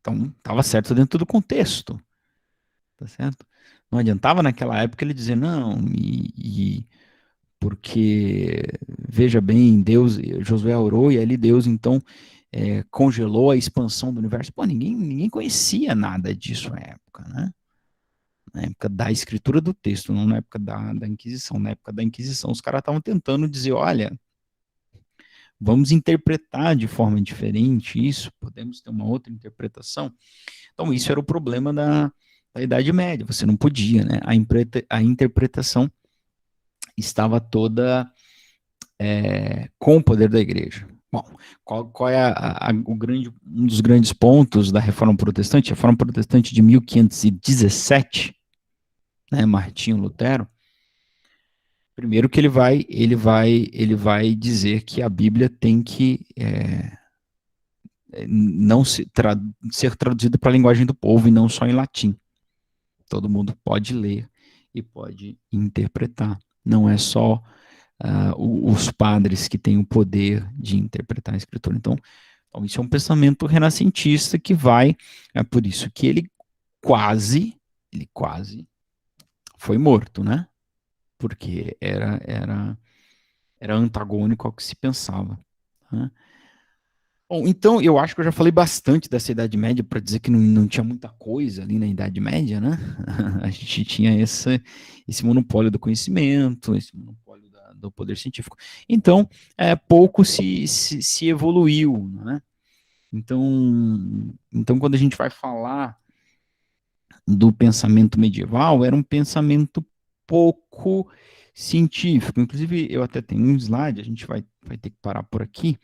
então estava certo dentro do contexto, tá certo? Não adiantava naquela época ele dizer, não, porque, veja bem, Deus, Josué orou e ali Deus, então, congelou a expansão do universo. Pô, ninguém conhecia nada disso na época, né? Na época da escritura do texto, não na época da Inquisição. Na época da Inquisição, os caras estavam tentando dizer, olha, vamos interpretar de forma diferente isso, podemos ter uma outra interpretação. Então, isso era o problema da Idade Média, você não podia, né? A interpretação estava toda com o poder da igreja. Bom, qual é um dos grandes pontos da Reforma Protestante? A Reforma Protestante de 1517, né, Martinho Lutero. Primeiro que ele vai dizer que a Bíblia tem que não ser traduzida para a linguagem do povo e não só em latim. Todo mundo pode ler e pode interpretar. Não é só os padres que têm o poder de interpretar a escritura. Então, isso é um pensamento renascentista que é por isso que ele quase foi morto, né? Porque era antagônico ao que se pensava. Né? Bom, então eu acho que eu já falei bastante dessa Idade Média para dizer que não tinha muita coisa ali na Idade Média, né? A gente tinha esse monopólio do conhecimento, esse monopólio do poder científico. Então, pouco se evoluiu, né? Então, quando a gente vai falar do pensamento medieval, era um pensamento pouco científico. Inclusive, eu até tenho um slide, a gente vai ter que parar por aqui,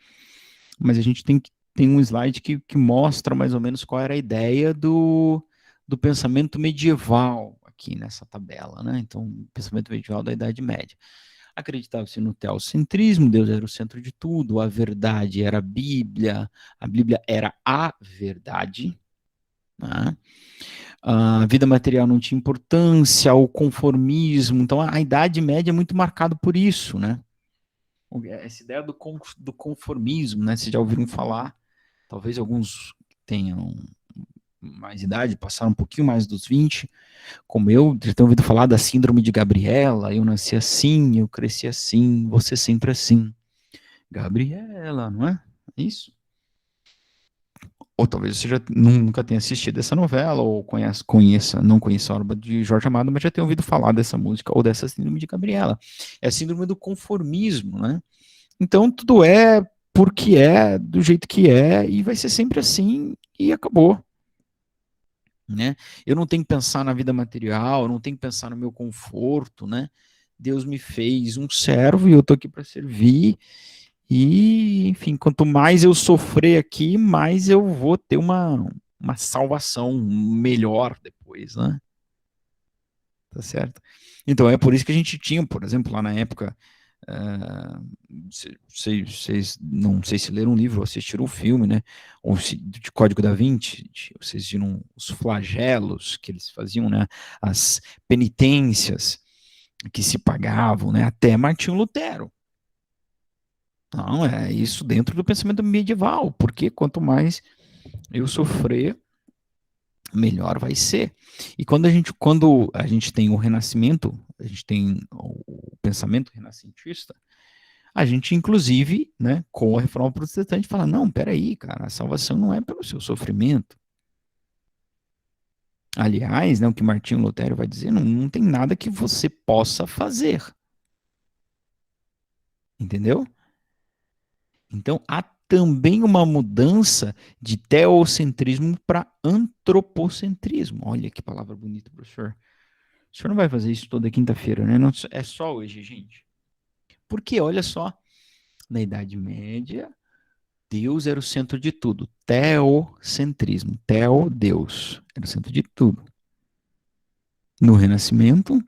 mas a gente tem um slide que mostra mais ou menos qual era a ideia do pensamento medieval aqui nessa tabela, né? Então, pensamento medieval da Idade Média. Acreditava-se no teocentrismo, Deus era o centro de tudo, a verdade era a Bíblia era a verdade, né? A vida material não tinha importância, o conformismo. Então, a Idade Média é muito marcada por isso, né? Essa ideia do conformismo, né? Vocês já ouviram falar, talvez alguns tenham mais idade, passaram um pouquinho mais dos 20, como eu, já tenho ouvido falar da síndrome de Gabriela, eu nasci assim, eu cresci assim, você sempre assim. Gabriela, não é? Isso? Ou talvez você já nunca tenha assistido essa novela, ou não conheça a obra de Jorge Amado, mas já tenha ouvido falar dessa música, ou dessa síndrome de Gabriela. É a síndrome do conformismo, né? Então, tudo é porque é, do jeito que é, e vai ser sempre assim, e acabou. Né? Eu não tenho que pensar na vida material, eu não tenho que pensar no meu conforto, né? Deus me fez um servo e eu tô aqui para servir. E, enfim, quanto mais eu sofrer aqui, mais eu vou ter uma salvação melhor depois, né? Tá certo? Então é por isso que a gente tinha, por exemplo, lá na época, vocês não sei se leram um livro ou assistiram um filme, né? Ou de Código da Vinci, vocês viram os flagelos que eles faziam, né? As penitências que se pagavam, né? Até Martinho Lutero. Não, é isso dentro do pensamento medieval, porque quanto mais eu sofrer, melhor vai ser. E quando a gente tem o Renascimento, a gente tem o pensamento renascentista, a gente, inclusive, né, com a reforma protestante, fala: não, peraí, cara, a salvação não é pelo seu sofrimento. Aliás, né, o que Martinho Lutero vai dizer, não tem nada que você possa fazer. Entendeu? Então, há também uma mudança de teocentrismo para antropocentrismo. Olha que palavra bonita, professor. O senhor não vai fazer isso toda quinta-feira, né? Não, é só hoje, gente. Porque, olha só, na Idade Média, Deus era o centro de tudo. Teocentrismo. Teo, Deus. Era o centro de tudo. No Renascimento,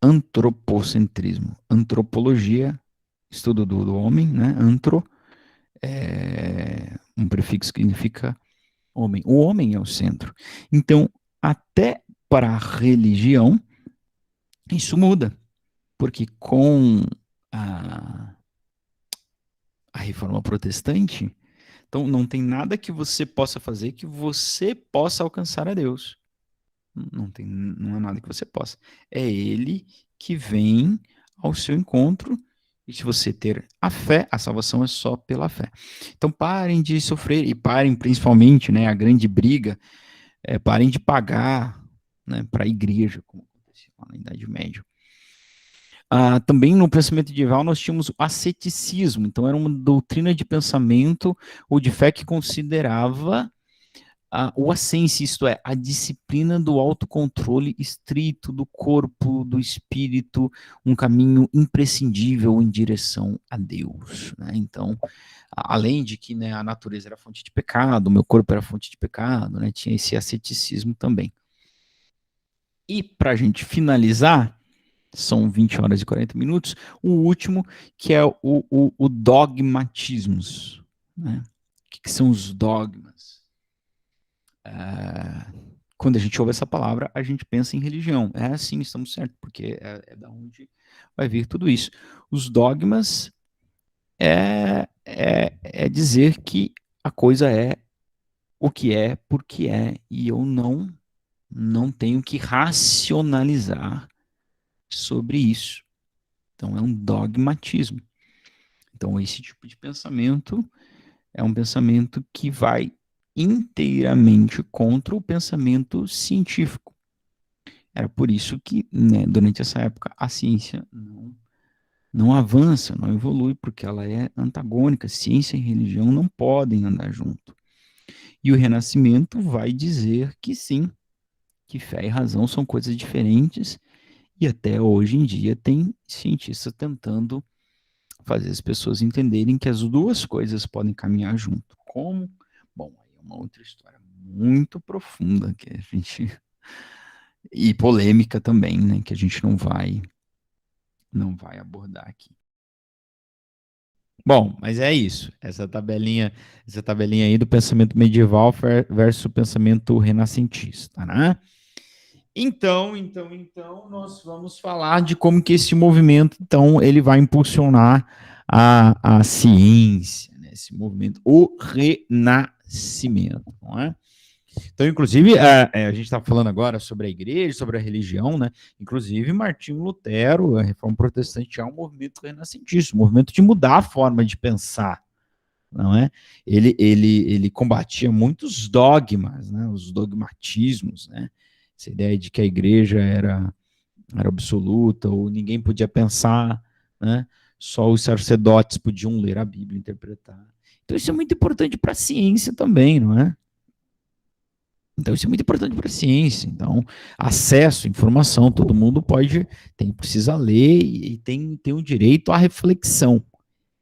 antropocentrismo. Antropologia, estudo do homem, né? Antro, um prefixo que significa homem. O homem é o centro. Então, até para a religião, isso muda. Porque com a, a reforma protestante, então não tem nada que você possa fazer que você possa alcançar a Deus. Não é nada que você possa. É Ele que vem ao seu encontro. E se você ter a fé, a salvação é só pela fé. Então parem de sofrer e parem principalmente, né, a grande briga, parem de pagar, né, para a igreja, como acontecia lá na Idade Média. Também no pensamento medieval nós tínhamos o asceticismo, então era uma doutrina de pensamento ou de fé que considerava o ascense, isto é, a disciplina do autocontrole estrito do corpo, do espírito, um caminho imprescindível em direção a Deus. Né? Então, além de que, né, a natureza era fonte de pecado, o meu corpo era fonte de pecado, né, tinha esse asceticismo também. E para a gente finalizar, são 20 horas e 40 minutos, o último, que é o dogmatismos. Né? O que são os dogmas? Quando a gente ouve essa palavra, a gente pensa em religião. É assim, estamos certos, porque é da onde vai vir tudo isso. Os dogmas é dizer que a coisa é o que é, porque é, e eu não tenho que racionalizar sobre isso. Então, é um dogmatismo. Então, esse tipo de pensamento é um pensamento que vai inteiramente contra o pensamento científico. Era por isso que, né, durante essa época, a ciência não avança, não evolui, porque ela é antagônica. Ciência e religião não podem andar junto. E o Renascimento vai dizer que sim, que fé e razão são coisas diferentes, e até hoje em dia tem cientistas tentando fazer as pessoas entenderem que as duas coisas podem caminhar junto. Como? Bom, aí é uma outra história muito profunda que a gente e polêmica também, né, que a gente não vai abordar aqui. Bom, mas é isso. Essa tabelinha aí do pensamento medieval versus o pensamento renascentista, né? Então, nós vamos falar de como que esse movimento, então, ele vai impulsionar a ciência, né? Esse movimento, o renascimento, não é? Então, inclusive, a gente está falando agora sobre a igreja, sobre a religião, né? Inclusive, Martinho Lutero, a Reforma Protestante, é um movimento renascentista, um movimento de mudar a forma de pensar, não é? Ele combatia muitos dogmas, né? Os dogmatismos, né? Essa ideia de que a igreja era absoluta, ou ninguém podia pensar, né? Só os sacerdotes podiam ler a Bíblia e interpretar. Então, isso é muito importante para a ciência também, não é? Então, isso é muito importante para a ciência. Então, acesso, informação, todo mundo precisa ler e tem o direito à reflexão.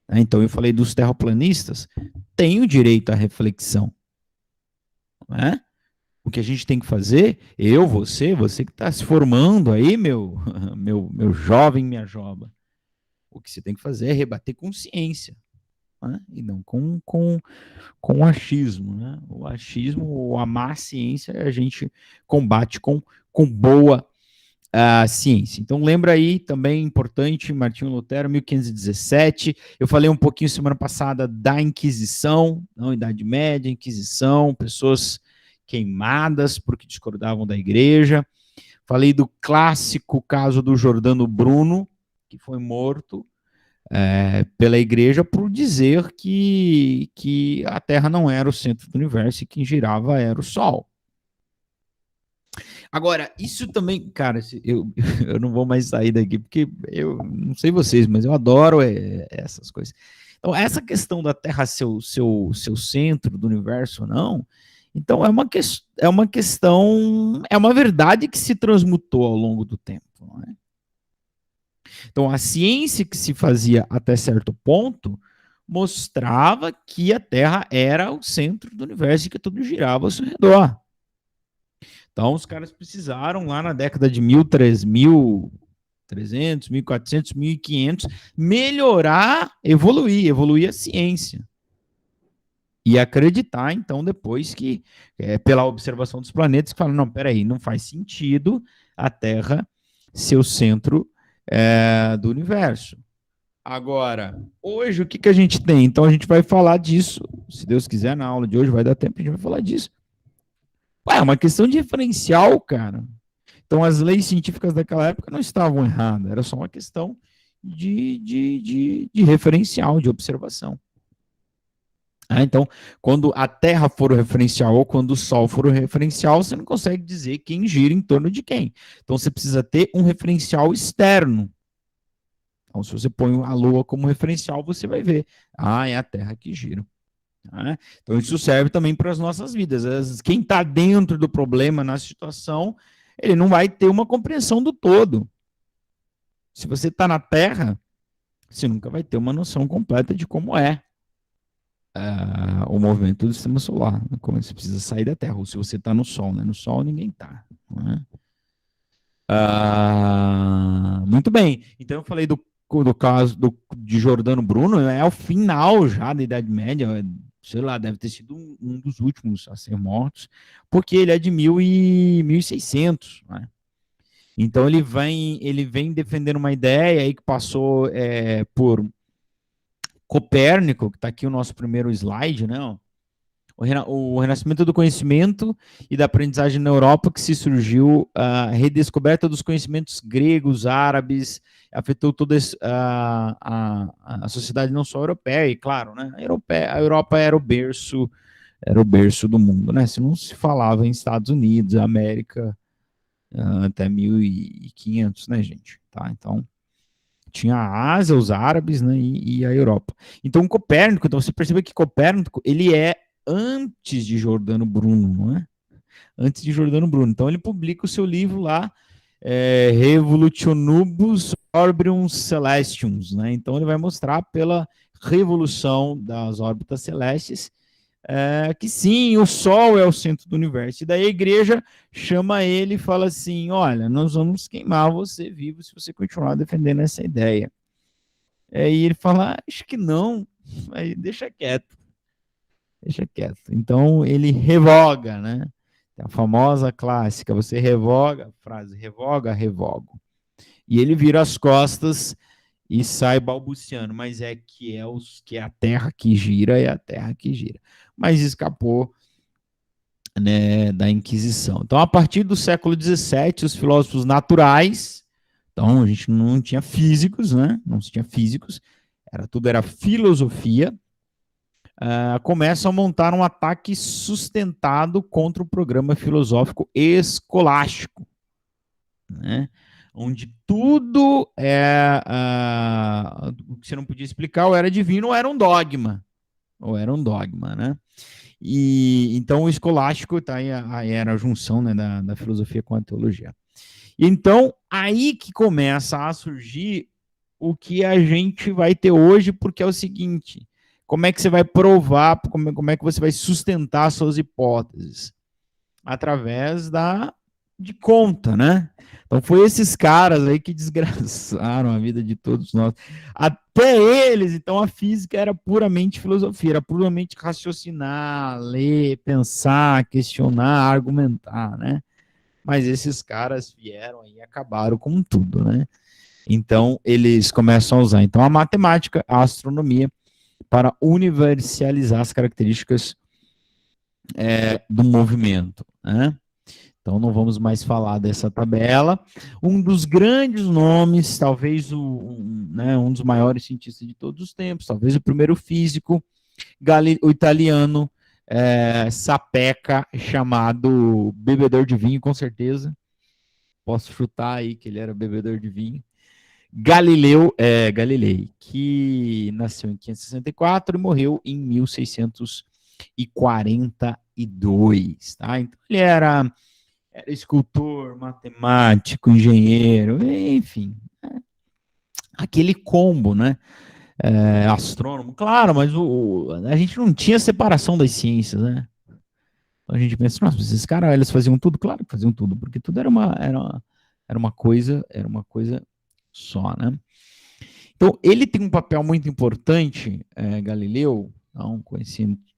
Né? Então, eu falei dos terraplanistas, tem o direito à reflexão. Né? O que a gente tem que fazer, você que está se formando aí, meu jovem, minha jovem, o que você tem que fazer é rebater com ciência. Né? E não com o achismo. Né? O achismo, ou a má ciência, a gente combate com boa ciência. Então, lembra aí, também importante, Martinho Lutero, 1517. Eu falei um pouquinho semana passada da Inquisição, não, Idade Média, Inquisição, pessoas queimadas porque discordavam da igreja. Falei do clássico caso do Jordano Bruno, que foi morto pela igreja por dizer que a Terra não era o centro do universo e quem girava era o Sol. Agora, isso também, cara, eu não vou mais sair daqui, porque eu não sei vocês, mas eu adoro essas coisas. Então, essa questão da Terra ser o seu centro do universo ou não, então é uma questão, é uma verdade que se transmutou ao longo do tempo, não é? Então, a ciência que se fazia até certo ponto mostrava que a Terra era o centro do universo e que tudo girava ao seu redor. Então, os caras precisaram, lá na década de 1300, 1400, 1500, melhorar, evoluir a ciência. E acreditar, então, depois que, pela observação dos planetas, que falam, não, peraí, não faz sentido a Terra ser o centro do universo. Agora, hoje, o que a gente tem? Então, a gente vai falar disso, se Deus quiser, na aula de hoje vai dar tempo, a gente vai falar disso. Ué, é uma questão de referencial, cara. Então, as leis científicas daquela época não estavam erradas, era só uma questão de referencial, de observação. Então, quando a Terra for o referencial ou quando o Sol for o referencial, você não consegue dizer quem gira em torno de quem. Então, você precisa ter um referencial externo. Então, se você põe a Lua como referencial, você vai ver. É a Terra que gira. Né? Então, isso serve também para as nossas vidas. Quem está dentro do problema, na situação, ele não vai ter uma compreensão do todo. Se você está na Terra, você nunca vai ter uma noção completa de como é o movimento do sistema solar. Como você precisa sair da Terra, ou se você está no Sol. Né? No Sol, ninguém está. Né? Muito bem. Então, eu falei do caso de Jordano Bruno, é o final já da Idade Média, sei lá, deve ter sido um dos últimos a ser mortos, porque ele é de 1600, né? Então ele vem defendendo uma ideia aí que passou por Copérnico, que está aqui o nosso primeiro slide, né? O renascimento do conhecimento e da aprendizagem na Europa, que se surgiu, a redescoberta dos conhecimentos gregos, árabes, afetou toda a sociedade não só europeia, e claro, né, a Europa era o berço do mundo, né? Se não se falava em Estados Unidos, América, até 1500, né, gente? Tá, então tinha a Ásia, os árabes, né, e a Europa. Então Copérnico, então você percebe que Copérnico, ele é antes de Giordano Bruno, não é? Antes de Giordano Bruno. Então ele publica o seu livro lá, Revolutionibus Orbium Celestium, né? Então ele vai mostrar pela revolução das órbitas celestes que sim, o Sol é o centro do universo. E daí a igreja chama ele e fala assim: olha, nós vamos queimar você vivo se você continuar defendendo essa ideia. E ele fala: acho que não, aí deixa quieto, deixa quieto. Então ele revoga, né? A famosa clássica: você revoga, frase revoga, revogo. E ele vira as costas e sai balbuciando, mas que é a Terra que gira, é a Terra que gira. Mas escapou, né, da Inquisição. Então, a partir do século XVII, os filósofos naturais, então a gente não tinha físicos, né? Não se tinha físicos, tudo era filosofia, começam a montar um ataque sustentado contra o programa filosófico escolástico, né? Onde tudo o que você não podia explicar ou era divino ou era um dogma, né? E então o escolástico tá aí era a junção, né, da filosofia com a teologia. Então aí que começa a surgir o que a gente vai ter hoje, porque é o seguinte: como é que você vai provar, como é que você vai sustentar suas hipóteses? Através de conta, né? Então foi esses caras aí que desgraçaram a vida de todos nós. Até eles, então a física era puramente filosofia, era puramente raciocinar, ler, pensar, questionar, argumentar, né? Mas esses caras vieram e acabaram com tudo, né? Então eles começam a usar então a matemática, a astronomia para universalizar as características do movimento, né? Então não vamos mais falar dessa tabela. Um dos grandes nomes, talvez um dos maiores cientistas de todos os tempos, talvez o primeiro físico, o italiano Sapeca, chamado bebedor de vinho, com certeza. Posso chutar aí que ele era bebedor de vinho. Galilei, que nasceu em 564 e morreu em 1642, tá? Então ele era escultor, matemático, engenheiro, enfim, aquele combo, né? Astrônomo, claro, mas a gente não tinha separação das ciências, né? Então a gente pensa, nossa, esses caras, eles faziam tudo? Claro que faziam tudo, porque tudo era uma coisa só, né? Então ele tem um papel muito importante, Galileu, não,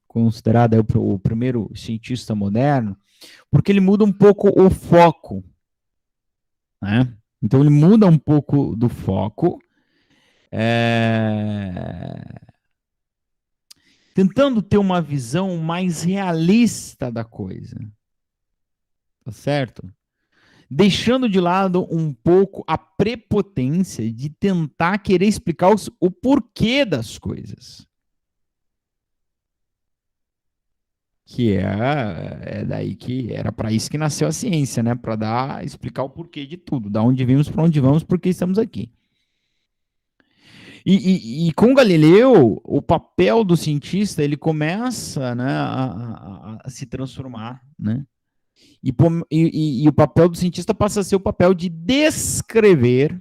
considerado o primeiro cientista moderno, porque ele muda um pouco o foco, né? Então ele muda um pouco do foco, tentando ter uma visão mais realista da coisa, tá certo? Deixando de lado um pouco a prepotência de tentar querer explicar o porquê das coisas. Que daí que era para isso que nasceu a ciência, né? Para explicar o porquê de tudo, da onde vimos, para onde vamos, por que estamos aqui. E com Galileu, o papel do cientista ele começa, né, a se transformar, né? E o papel do cientista passa a ser o papel de descrever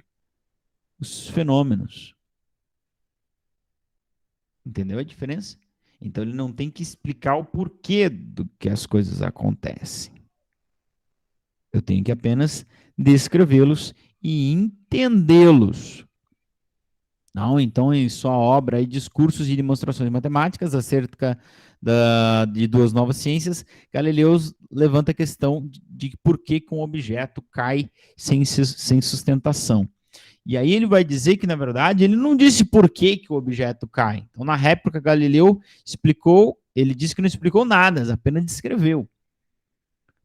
os fenômenos. Entendeu a diferença? Então ele não tem que explicar o porquê do que as coisas acontecem. Eu tenho que apenas descrevê-los e entendê-los. Não, então em sua obra aí, Discursos e Demonstrações Matemáticas acerca de duas novas ciências, Galileu levanta a questão de por que um objeto cai sem sustentação. E aí ele vai dizer que, na verdade, ele não disse por que o objeto cai. Então, na réplica, Galileu ele disse que não explicou nada, apenas descreveu.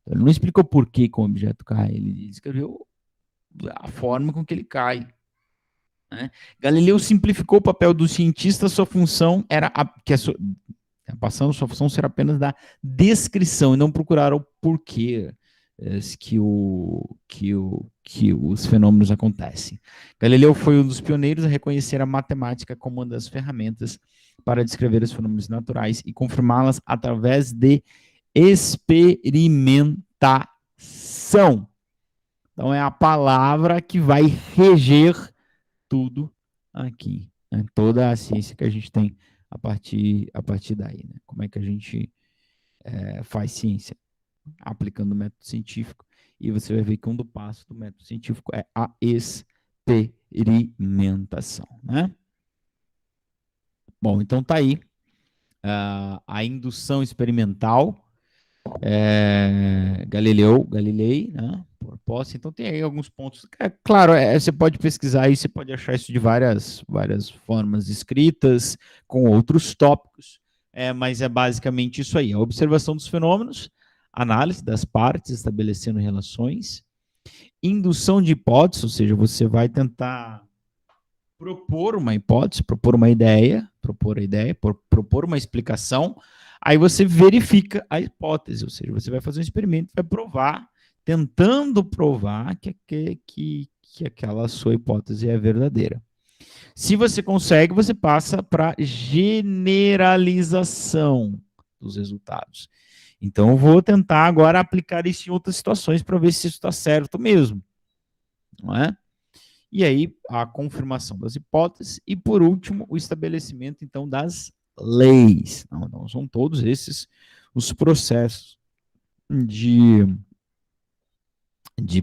Ele não explicou por que o objeto cai, ele descreveu a forma com que ele cai. Né? Galileu simplificou o papel do cientista, sua função era passando sua função ser apenas da descrição e não procurar o porquê que os fenômenos acontecem. Galileu foi um dos pioneiros a reconhecer a matemática como uma das ferramentas para descrever os fenômenos naturais e confirmá-las através de experimentação. Então, é a palavra que vai reger tudo aqui, né? Toda a ciência que a gente tem a partir daí, né? Como é que a gente faz ciência? Aplicando o método científico. E você vai ver que um do passo do método científico é a experimentação, né? Bom, então tá aí a indução experimental, Galilei, né? Proposta. Então tem aí alguns pontos. Claro, você pode pesquisar aí, você pode achar isso de várias formas escritas, com outros tópicos, mas é basicamente isso aí: a observação dos fenômenos, análise das partes, estabelecendo relações, indução de hipóteses, ou seja, você vai tentar propor uma hipótese, propor a ideia, propor uma explicação, aí você verifica a hipótese, ou seja, você vai fazer um experimento, vai provar, tentando provar que aquela sua hipótese é verdadeira. Se você consegue, você passa para generalização dos resultados. Então, eu vou tentar agora aplicar isso em outras situações para ver se isso está certo mesmo, não é? E aí, a confirmação das hipóteses e, por último, o estabelecimento, então, das leis. Então, são todos esses os processos de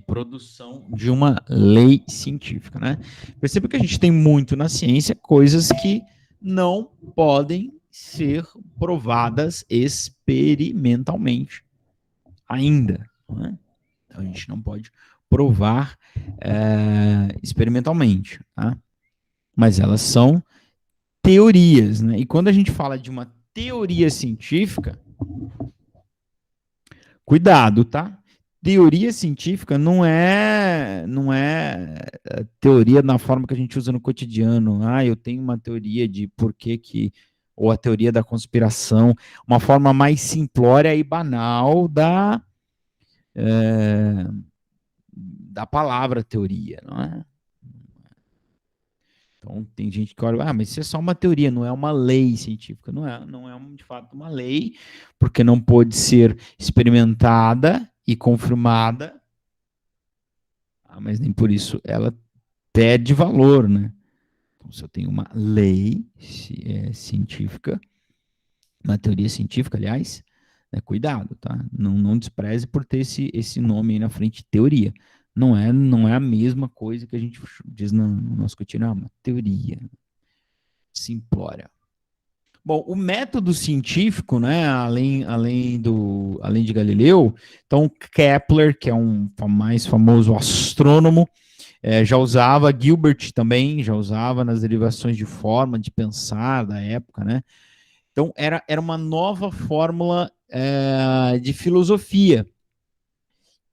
produção de uma lei científica, né? Perceba que a gente tem muito na ciência coisas que não podem ser provadas experimentalmente ainda, né? Então, a gente não pode provar experimentalmente, tá? Mas elas são teorias, né? E quando a gente fala de uma teoria científica, cuidado, tá? Teoria científica não é teoria na forma que a gente usa no cotidiano. Eu tenho uma teoria de por que ou a teoria da conspiração, uma forma mais simplória e banal da palavra teoria, não é? Então, tem gente que olha, mas isso é só uma teoria, não é uma lei científica. Não é de fato uma lei, porque não pode ser experimentada e confirmada, mas nem por isso ela perde valor, né? Então, se eu tenho uma lei científica, uma teoria científica, aliás, cuidado, tá? Não despreze por ter esse nome aí na frente, teoria. Não é a mesma coisa que a gente diz no nosso cotidiano, uma teoria simplória. Bom, o método científico, né, além de Galileu, então Kepler, que é um mais famoso astrônomo, já usava, Gilbert também já usava nas derivações de forma de pensar da época, né? Então era uma nova fórmula de filosofia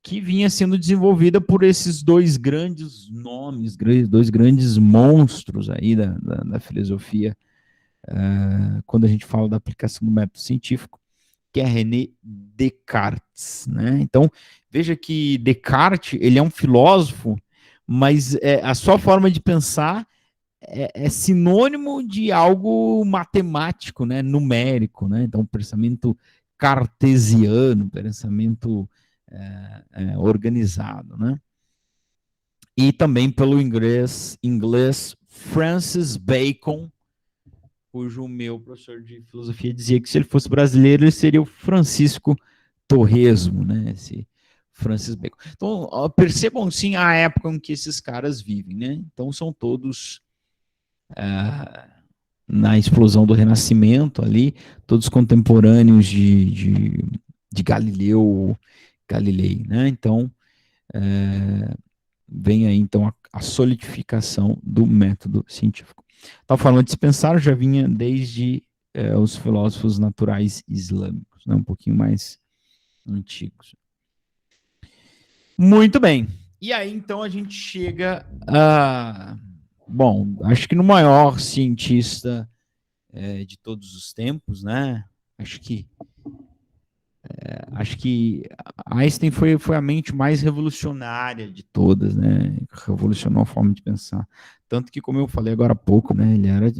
que vinha sendo desenvolvida por esses dois grandes nomes, dois grandes monstros aí da filosofia, quando a gente fala da aplicação do método científico, que é René Descartes, né? Então, veja que Descartes, ele é um filósofo, mas a sua forma de pensar é sinônimo de algo matemático, né? Numérico, né? Então, pensamento cartesiano, pensamento organizado, né? E também pelo inglês Francis Bacon, cujo meu professor de filosofia dizia que se ele fosse brasileiro, ele seria o Francisco Torresmo, né? Esse Francis Bacon. Então, percebam sim a época em que esses caras vivem, né? Então, são todos na explosão do Renascimento ali, todos contemporâneos de Galilei, né? Então, vem aí então a solidificação do método científico. Tal forma de se pensar já vinha desde os filósofos naturais islâmicos, né? Um pouquinho mais antigos. Muito bem. E aí, então, a gente chega a... Bom, acho que no maior cientista de todos os tempos, né? Acho que Acho que Einstein foi a mente mais revolucionária de todas, né? Revolucionou a forma de pensar. Tanto que, como eu falei agora há pouco, né? Ele era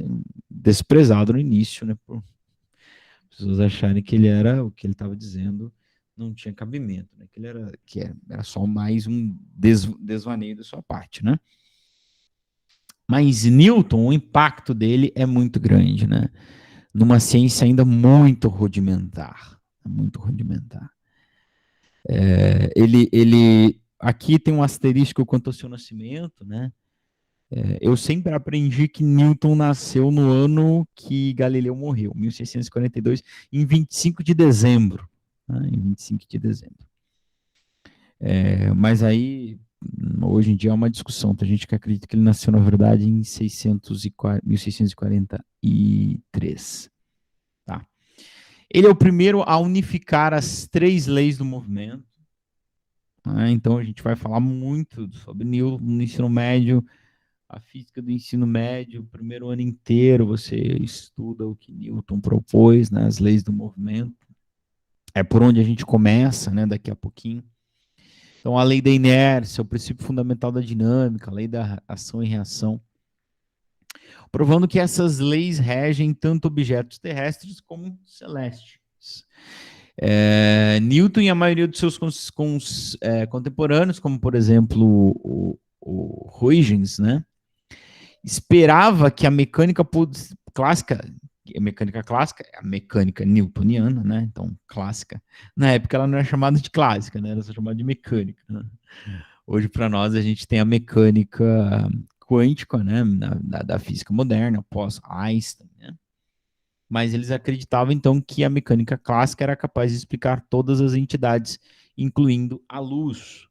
desprezado no início, né? Por pessoas acharem que ele era o que ele estava dizendo não tinha cabimento, né? Que ele era só mais um desvaneio da sua parte, né? Mas Newton, o impacto dele é muito grande, né? Numa ciência ainda muito rudimentar, muito rudimentar. Ele aqui tem um asterisco quanto ao seu nascimento, né? Eu sempre aprendi que Newton nasceu no ano que Galileu morreu, 1642, em 25 de dezembro. Né? Em 25 de dezembro. Mas aí, hoje em dia, é uma discussão. Tem gente que acredita que ele nasceu, na verdade, em 1643. Tá? Ele é o primeiro a unificar as 3 leis do movimento. Né? Então, a gente vai falar muito sobre Newton no ensino médio. A física do ensino médio, o primeiro ano inteiro você estuda o que Newton propôs, né, as leis do movimento. É por onde a gente começa, né, daqui a pouquinho. Então, a lei da inércia, o princípio fundamental da dinâmica, a lei da ação e reação, provando que essas leis regem tanto objetos terrestres como celestes. Newton e a maioria dos seus contemporâneos, como por exemplo o Huygens, né, esperava que a mecânica clássica, a mecânica newtoniana, né? Então, clássica. Na época ela não era chamada de clássica, né? Era só chamada de mecânica. Né? Hoje, para nós, a gente tem a mecânica quântica, né? Da física moderna, pós Einstein, né? Mas eles acreditavam, então, que a mecânica clássica era capaz de explicar todas as entidades, incluindo a luz,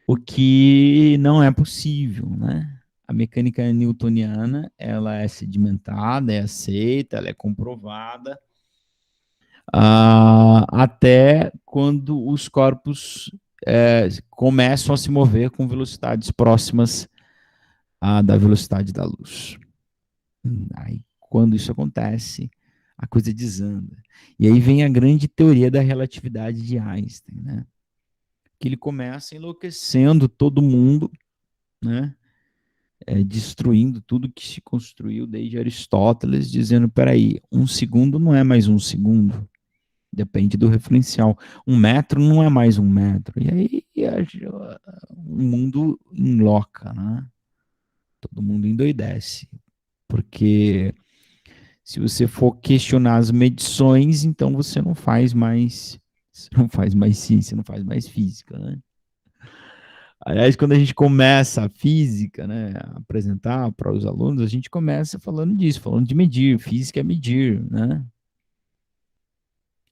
o que não é possível, né? A mecânica newtoniana, ela é sedimentada, é aceita, ela é comprovada, até quando os corpos começam a se mover com velocidades próximas da velocidade da luz. Aí, quando isso acontece, a coisa desanda. E aí vem a grande teoria da relatividade de Einstein, né? Que ele começa enlouquecendo todo mundo, né? Destruindo tudo que se construiu desde Aristóteles, dizendo, peraí, um segundo não é mais um segundo, depende do referencial. Um metro não é mais um metro. E aí o mundo enloca, né? Todo mundo endoidece. Porque se você for questionar as medições, então você não faz mais ciência, não faz mais física, né? Aliás, quando a gente começa a física, né, a apresentar para os alunos, a gente começa falando disso, falando de medir. Física é medir, né?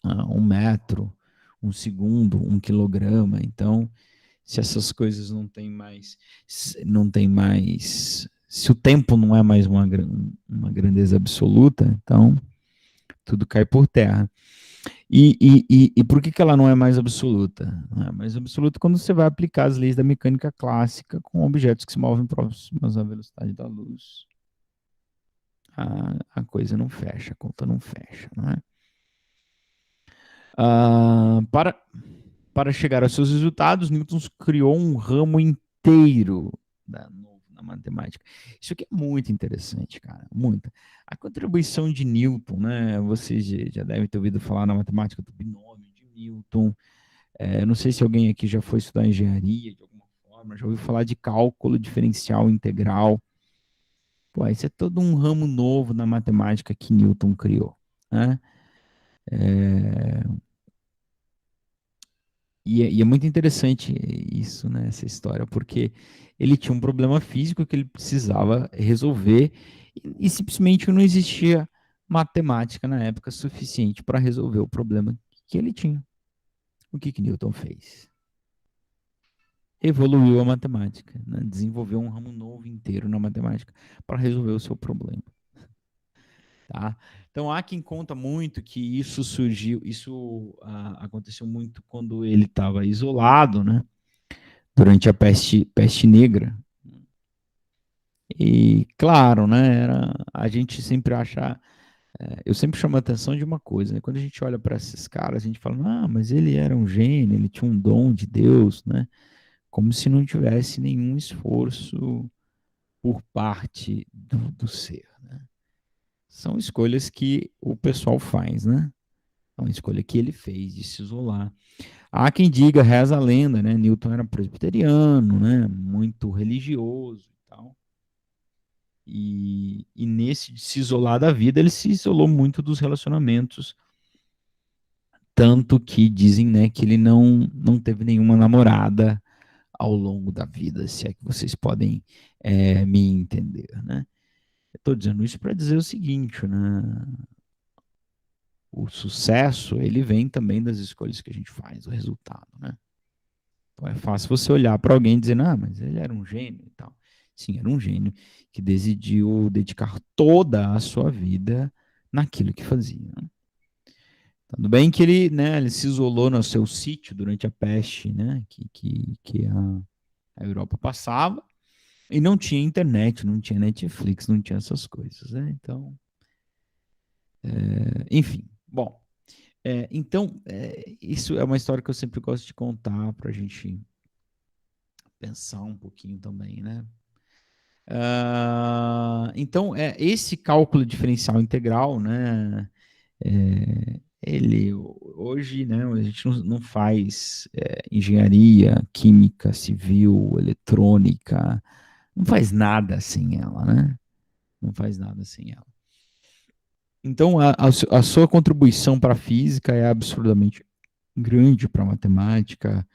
1 metro, 1 segundo, 1 quilograma. Então, se essas coisas se o tempo não é mais uma grandeza absoluta, então tudo cai por terra. E por que ela não é mais absoluta? Não é mais absoluta quando você vai aplicar as leis da mecânica clássica com objetos que se movem próximos à velocidade da luz. A coisa não fecha, a conta não fecha, não é? Ah, para chegar aos seus resultados, Newton criou um ramo inteiro na matemática. Isso aqui é muito interessante, cara, muito. A contribuição de Newton, né? Vocês já devem ter ouvido falar na matemática do binômio de Newton. Não sei se alguém aqui já foi estudar engenharia de alguma forma, já ouviu falar de cálculo diferencial integral. Pô, isso é todo um ramo novo na matemática que Newton criou, né? É, e é muito interessante isso, né, essa história, porque ele tinha um problema físico que ele precisava resolver e simplesmente não existia matemática na época suficiente para resolver o problema que ele tinha. O que Newton fez? Evoluiu a matemática, né? Desenvolveu um ramo novo inteiro na matemática para resolver o seu problema. Tá? Então há quem conta muito que isso aconteceu muito quando ele estava isolado, né? Durante a peste negra. E claro, né? A gente sempre acha Eu sempre chamo a atenção de uma coisa, né? Quando a gente olha para esses caras, a gente fala, ah, mas ele era um gênio, ele tinha um dom de Deus, né? Como se não tivesse nenhum esforço por parte do ser, né? São escolhas que o pessoal faz, né? É uma escolha que ele fez de se isolar. Há quem diga, reza a lenda, né? Newton era presbiteriano, né? Muito religioso e tal. E nesse de se isolar da vida, ele se isolou muito dos relacionamentos, tanto que dizem, né, que ele não teve nenhuma namorada ao longo da vida, se é que vocês podem me entender, né? Eu estou dizendo isso para dizer o seguinte, né? O sucesso, ele vem também das escolhas que a gente faz, o resultado, né? Então é fácil você olhar para alguém e dizer, ah, mas ele era um gênio e tal. Sim, era um gênio que decidiu dedicar toda a sua vida naquilo que fazia, né? Tudo bem que ele, né, ele se isolou no seu sítio durante a peste, né, que a Europa passava, e não tinha internet, não tinha Netflix, não tinha essas coisas, né? Então, enfim, bom, então, isso é uma história que eu sempre gosto de contar para a gente pensar um pouquinho também, né? Então, esse cálculo diferencial integral, né? Ele hoje, né? A gente não faz engenharia, química, civil, eletrônica, não faz nada sem ela, né? Não faz nada sem ela. Então, a sua contribuição para a física é absurdamente grande para a matemática,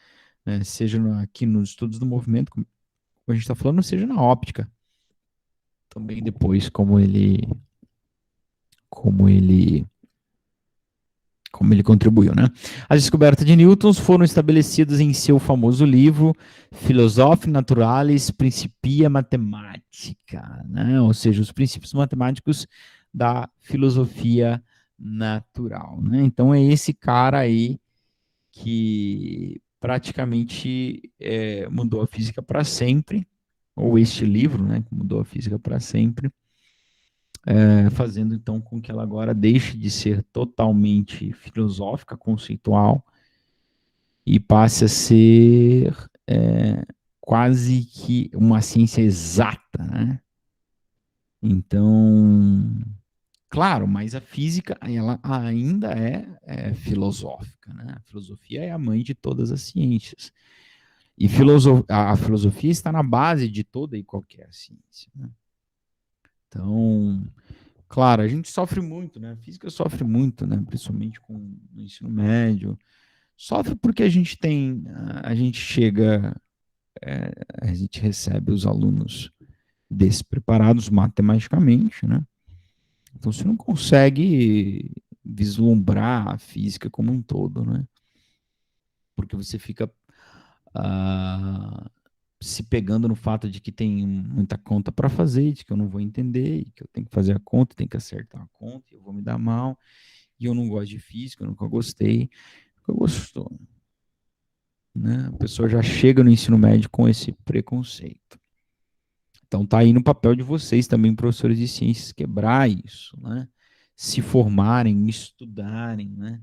né? Seja aqui nos estudos do movimento, como a gente está falando, seja na óptica. Também depois, como ele, como ele contribuiu, né? As descobertas de Newton foram estabelecidas em seu famoso livro Philosophiae Naturalis Principia Mathematica, né? Ou seja, os princípios matemáticos da filosofia natural, né? Então é esse cara aí que praticamente mudou a física para sempre, ou este livro, né, que mudou a física para sempre, fazendo então com que ela agora deixe de ser totalmente filosófica, conceitual, e passe a ser quase que uma ciência exata, né? Então, claro, mas a física ela ainda é filosófica, né? A filosofia é a mãe de todas as ciências. E a filosofia está na base de toda e qualquer ciência, né? Então, claro, a gente sofre muito, né? A física sofre muito, né? Principalmente com o ensino médio. Sofre porque a gente chega, a gente recebe os alunos despreparados matematicamente, né? Então você não consegue vislumbrar a física como um todo, né? Porque você fica ah, se pegando no fato de que tem muita conta para fazer, de que eu não vou entender, e que eu tenho que fazer a conta, tenho que acertar a conta, e eu vou me dar mal, e eu não gosto de física, eu nunca gostei, nunca gostou, né? A pessoa já chega no ensino médio com esse preconceito. Então tá aí no papel de vocês também, professores de ciências, quebrar isso, né? Se formarem, estudarem, né?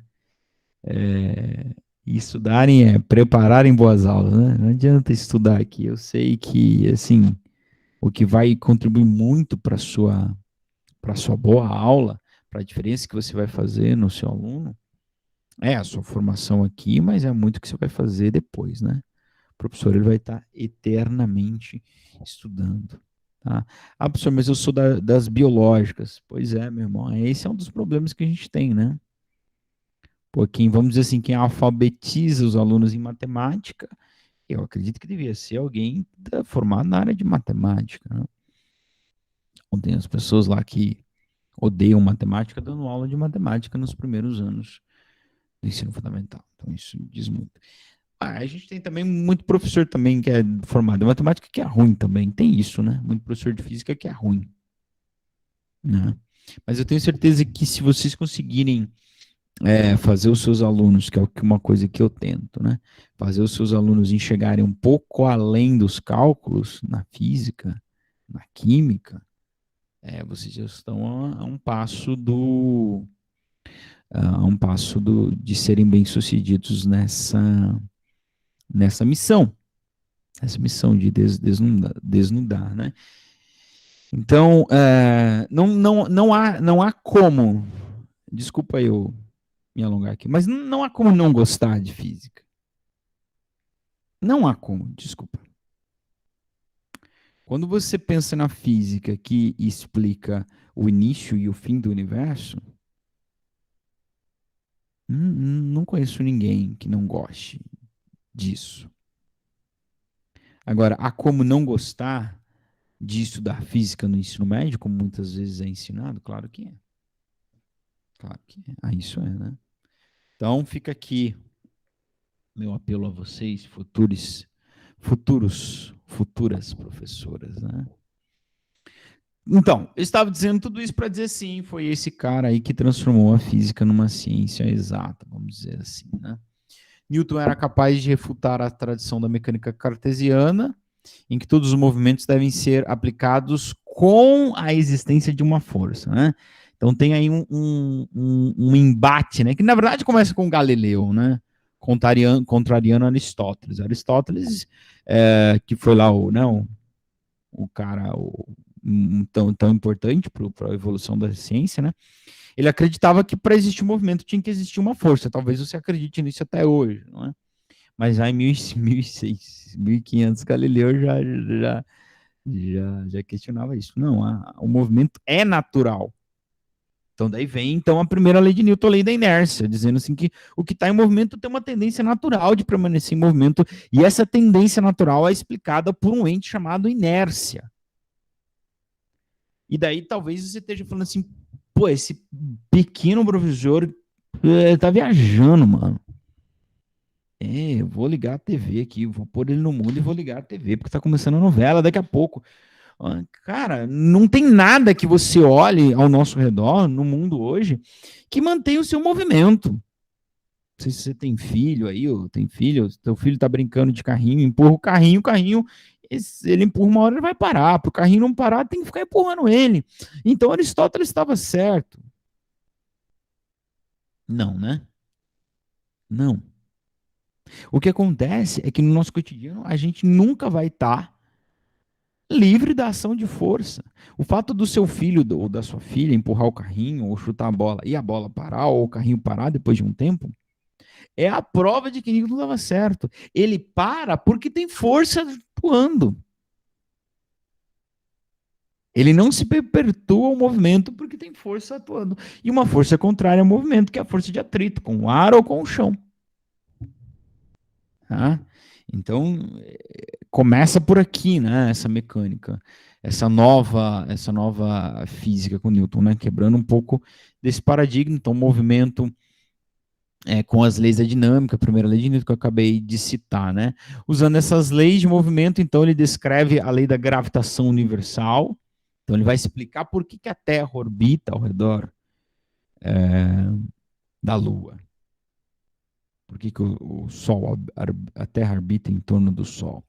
E estudarem prepararem boas aulas, né? Não adianta estudar aqui. Eu sei que, assim, o que vai contribuir muito para sua boa aula, para a diferença que você vai fazer no seu aluno, é a sua formação aqui, mas é muito o que você vai fazer depois, né? O professor ele vai estar eternamente estudando. Tá? Ah, professor, mas eu sou das biológicas. Pois é, meu irmão, esse é um dos problemas que a gente tem, né? Pô, vamos dizer assim, quem alfabetiza os alunos em matemática, eu acredito que devia ser alguém formado na área de matemática, né? Então, tem as pessoas lá que odeiam matemática dando aula de matemática nos primeiros anos do ensino fundamental. Então, isso diz muito. A gente tem também muito professor também que é formado em matemática que é ruim também. Tem isso, né? Muito professor de física que é ruim, né? Mas eu tenho certeza que se vocês conseguirem fazer os seus alunos, que é uma coisa que eu tento, né? Fazer os seus alunos enxergarem um pouco além dos cálculos na física, na química, Vocês já estão a um passo de serem bem-sucedidos nessa missão, essa missão de desnudar, né? Então, não há como, desculpa eu me alongar aqui, mas não há como não gostar de física. Não há como, desculpa. Quando você pensa na física que explica o início e o fim do universo, não conheço ninguém que não goste disso. Agora, há como não gostar de estudar física no ensino médio, como muitas vezes é ensinado? Claro que é. Claro que é. Isso é, né? Então, fica aqui meu apelo a vocês, futuras professoras, né? Então, eu estava dizendo tudo isso para dizer sim, foi esse cara aí que transformou a física numa ciência exata, vamos dizer assim, né? Newton era capaz de refutar a tradição da mecânica cartesiana, em que todos os movimentos devem ser aplicados com a existência de uma força, né? Então tem aí um embate, né? Que na verdade começa com Galileu, né? Contrariando Aristóteles. Aristóteles, que foi lá o cara tão importante para a evolução da ciência, né? Ele acreditava que para existir um movimento tinha que existir uma força. Talvez você acredite nisso até hoje, não é? Mas já em 1600, 1500, Galileu já questionava isso. Não, o movimento é natural. Então daí vem então a primeira lei de Newton, a lei da inércia, dizendo assim que o que está em movimento tem uma tendência natural de permanecer em movimento, e essa tendência natural é explicada por um ente chamado inércia. E daí talvez você esteja falando assim, pô, esse pequeno professor tá viajando, mano. Eu vou ligar a TV aqui, vou pôr ele no mundo e vou ligar a TV, porque tá começando a novela daqui a pouco. Cara, não tem nada que você olhe ao nosso redor, no mundo hoje, que mantenha o seu movimento. Não sei se você tem filho aí, ou tem filho, teu filho tá brincando de carrinho, empurra o carrinho, ele empurra uma hora, ele vai parar. Para o carrinho não parar, tem que ficar empurrando ele. Então Aristóteles estava certo. Não, né? Não. O que acontece é que no nosso cotidiano a gente nunca vai estar livre da ação de força. O fato do seu filho ou da sua filha empurrar o carrinho ou chutar a bola e a bola parar ou o carrinho parar depois de um tempo é a prova de que Newton estava certo. Ele para porque tem força atuando. Ele não se perpetua o movimento porque tem força atuando. E uma força contrária ao movimento, que é a força de atrito, com o ar ou com o chão. Tá? Então, começa por aqui, né, essa mecânica, essa nova física com Newton, né, quebrando um pouco desse paradigma. Então, movimento com as leis da dinâmica, a primeira lei de Newton que eu acabei de citar, né? Usando essas leis de movimento, então, ele descreve a lei da gravitação universal. Então, ele vai explicar por que a Terra orbita ao redor da Lua. Por que o Sol, a Terra orbita em torno do Sol?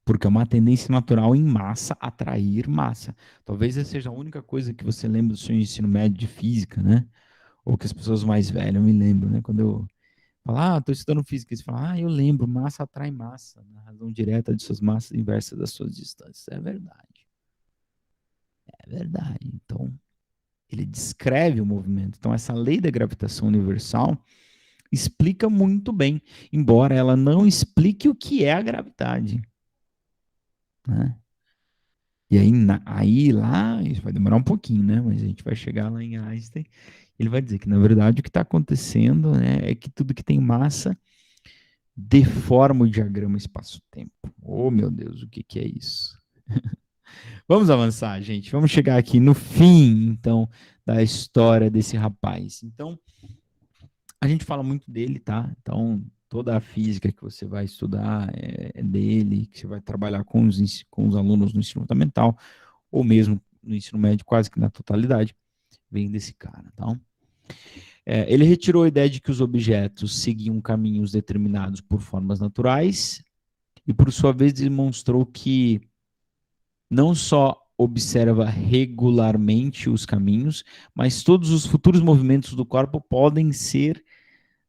Porque é uma tendência natural em massa atrair massa. Talvez essa seja a única coisa que você lembra do seu ensino médio de física, né? Ou que as pessoas mais velhas me lembram, né? Quando eu falo, estou estudando física, eles falam, eu lembro, massa atrai massa, na razão direta de suas massas inversa das suas distâncias. É verdade. É verdade. Então, ele descreve o movimento. Então, essa lei da gravitação universal explica muito bem, embora ela não explique o que é a gravidade. Né? E aí lá, isso vai demorar um pouquinho, né? Mas a gente vai chegar lá em Einstein, ele vai dizer que, na verdade, o que está acontecendo, né, é que tudo que tem massa deforma o diagrama espaço-tempo. Oh, meu Deus, o que é isso? Vamos avançar, gente. Vamos chegar aqui no fim, então, da história desse rapaz. Então, a gente fala muito dele, tá? Então, toda a física que você vai estudar é dele, que você vai trabalhar com os alunos no ensino fundamental, ou mesmo no ensino médio, quase que na totalidade, vem desse cara, tá? Ele retirou a ideia de que os objetos seguiam caminhos determinados por formas naturais, e por sua vez demonstrou que não só observa regularmente os caminhos, mas todos os futuros movimentos do corpo podem ser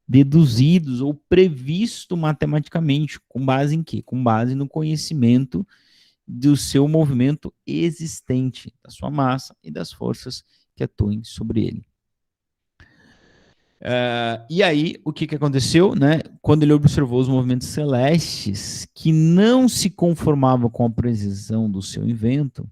deduzidos ou previsto matematicamente. Com base em quê? Com base no conhecimento do seu movimento existente, da sua massa e das forças que atuem sobre ele. E aí, o que aconteceu, né? Quando ele observou os movimentos celestes que não se conformavam com a precisão do seu invento,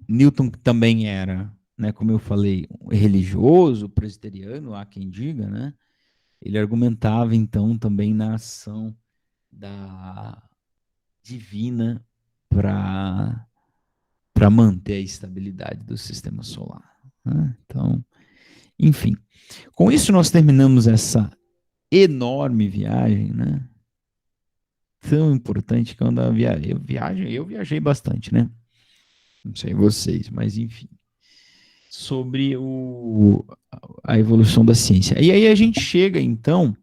Newton também era, né, como eu falei, religioso, presbiteriano, há quem diga, né? Ele argumentava então também na ação da divina para manter a estabilidade do sistema solar, né? Então, enfim, com isso nós terminamos essa enorme viagem, né? Tão importante quando eu viajei bastante, né? Não sei vocês, mas enfim, sobre a evolução da ciência. E aí a gente chega então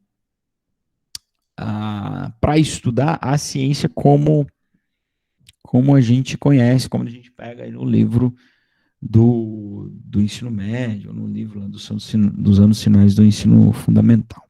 para estudar a ciência como a gente conhece, como a gente pega aí no livro do ensino médio, no livro lá dos anos finais do ensino fundamental.